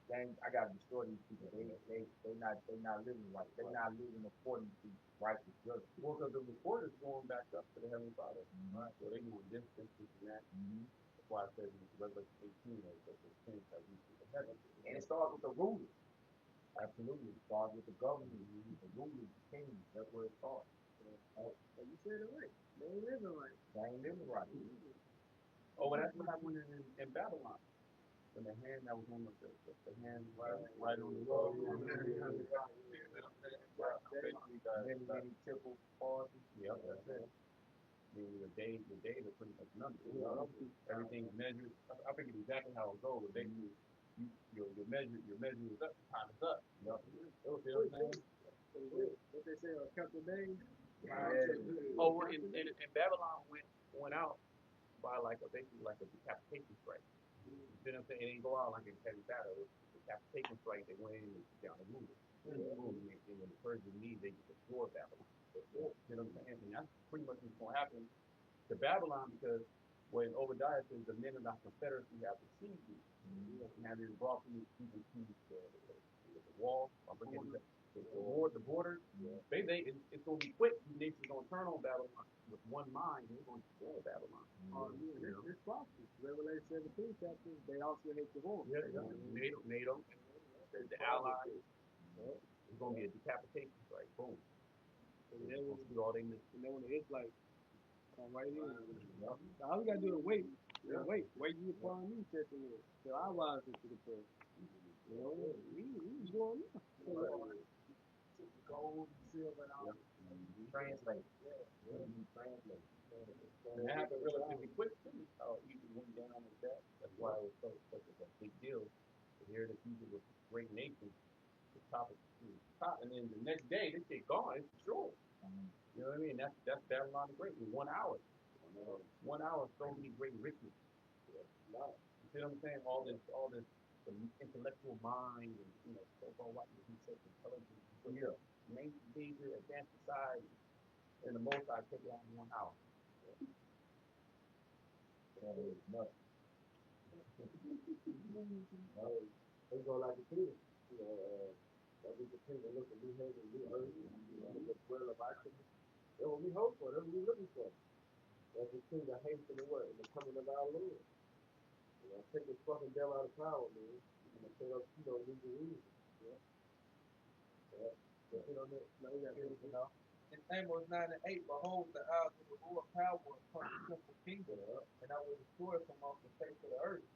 dang, I gotta destroy these people. They not living right. They not living according to righteous judgment. Well, because the report is going back up to the Heavenly Father. Right. So they doing this, and that. Mm-hmm. That's why it says in Revelation 18 that the kings have reached the heaven. And it starts with the rulers. Absolutely. It starts with the government, the rulers, the kings. That's where it starts. And you said it right. They ain't living right. They ain't living right. Oh, and that's what happened in Babylon. When the hand that was on the hand right on the road. Many temples, parties. Yep, that's it. I mean, the day is pretty much numbered. Everything's measured. I forget exactly how it goes, but basically, your measure is up, time is up. Yep. You know what I'm saying? What they say, a couple of days. Oh, and Babylon went out by basically like a decapitation strike. You know what I'm saying? It didn't go out like a heavy battle. It was a decapitation strike. They went in and took down the ruler. And when the Persian leave, they destroyed Babylon. You know what I'm saying? And that's pretty much what's going to happen to Babylon, because when Obadiah says the men of the Confederacy have deceived you, and have been brought from even to the wall, I'm forgetting the border. It's going to be quick. These nations going to turn on Babylon with one mind, and they're going to destroy Babylon. It's prophecy. Revelation 17 chapter, they also hate the horn. NATO, the Allies. It's going to be a decapitation strike. Boom. And then We'll see all they miss. when the Israelites come right in. So all we gotta do is wait. Wait you upon me, said the Lord. Till I rise into the prayer. You know, we going up. Gold, silver, and all. Translate. Translate. And that happened relatively quick too. Egypt went down with that. That's why it was such a big deal to hear that Egypt was a great nation, the top of the top, and then the next day they say gone, it's destroyed. You know what I mean? That's Babylon the Great in 1 hour. 1 hour, so many great riches. You see what I'm saying? All this the intellectual mind, and so-called white people such intelligence. Yeah. Major advanced society, and the most I take it out in 1 hour. Nuts. They go like the kingdom. That we continue to look at new heaven, new earth, the dwell of our kingdom. That's what we hope for. That's what we're looking for. That's the kingdom hasten the what? The coming of our Lord. Take this fucking devil out of power, man. And take up, lose the reason. In Amos 9:8, behold, the eyes of the Lord power upon the temple kingdom, and I will destroy it from off the face of the earth,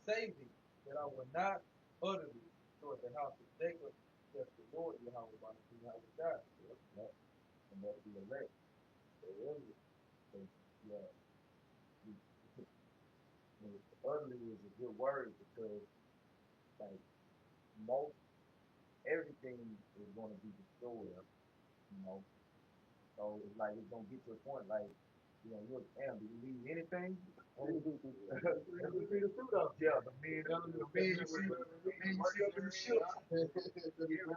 saving that I will not utterly destroy the house of Jacob, says the Lord Yahweh by the Yahweh God. And that be elect. Yeah. Utterly is a good word, because like most everything is going to be destroyed. So it's like it's gonna get to a point like, look, damn, do you leave anything? Let's see the fruit of it. Yeah, the men you see up in the ship. And them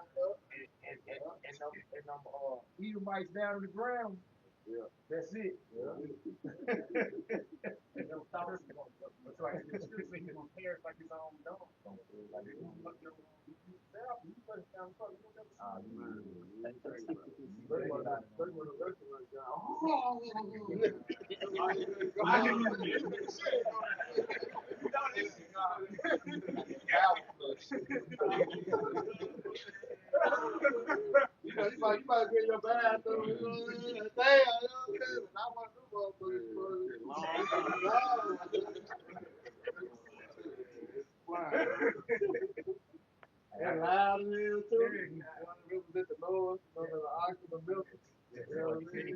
Edomites down on the ground. Yeah. That's it. Yeah. That's right. The scripture says he's gonna perish like his own dog. Like he's gonna look your yourself, you put it down front, you don't ever see You might be in your bathroom. Damn, I want to do and loud in here too. Represent the Lord, the ox and the milk. You know what I mean?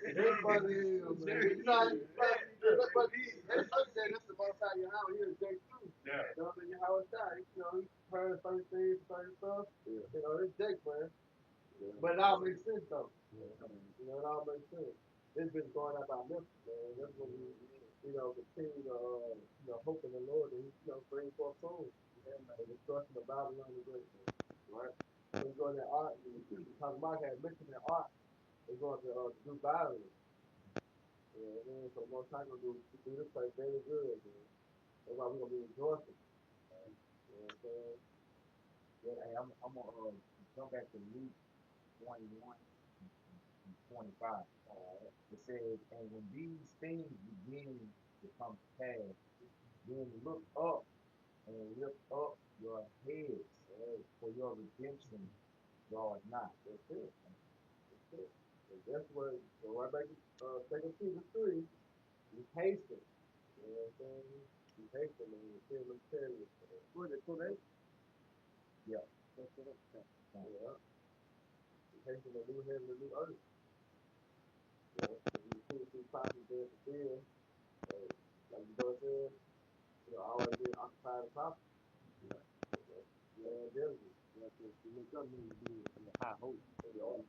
Everybody is, man. You know how you but that's the most how you how he is Jake too. Yeah. You know what I mean? How it's done. preparing certain things, certain stuff. Yeah. You know, it's Jake, man. Yeah. But it all makes sense though. Yeah. You know, it all makes sense. This been going up our lips, man. That's when we, continue to, hope in the Lord that He, bring forth souls. The destruction of Babylon the Great, man. Right? So we go in that art, because Mark had mentioned that art is going to do violence. You know what I mean? So most time we're going to do this place very good, man. That's why we're going to be rejoicing. You know what I'm saying? Yeah, hey, I'm gonna jump back to Luke 21 and 25. It says, and when these things begin to come to pass, then look up and lift up your heads, for your redemption draweth nigh. That's it. That's it. And that's what, so right back to 2 Peter 3, be patient. You know what I'm saying? Be patient and you feel them chariots. What is it? So they Yeah. Yeah. Be patient in the new heaven and new earth. You know, if you see property there to build, like the brother said, always being occupied with property. Yeah, diligence. You look up means to be in high hope. Rejoice.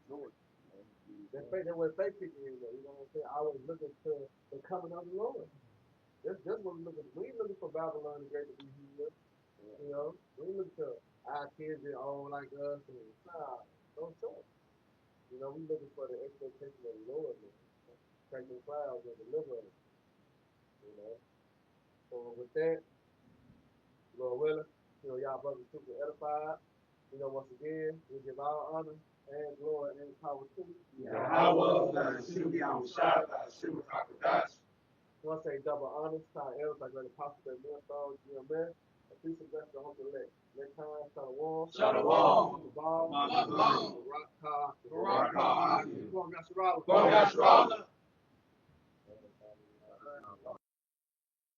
That's what faith people is, though. You know what I'm saying? Always looking to the coming of the Lord. That's what we're looking for. We ain't looking for Babylon the Great to be here. You know? We ain't looking to our kids be old like us. And, nah, no choice. You know, we looking for the expectation of the Lord, man. Take the clouds and deliver us. You know? So with that, Lord willing, y'all brothers super edified. Once again, we give all honor and glory and power to you. Yahweh, Hashem, Yahushua, Hashem, Hakadosh. I want to say double honors to our elders, like the Apostle that Minister, GMS. A piece of blessing, I hope to let time, Shalom. Shalom. Ball. Shalom. Rock, car. Barak, Go on, Yasharala. Go, Yasharala.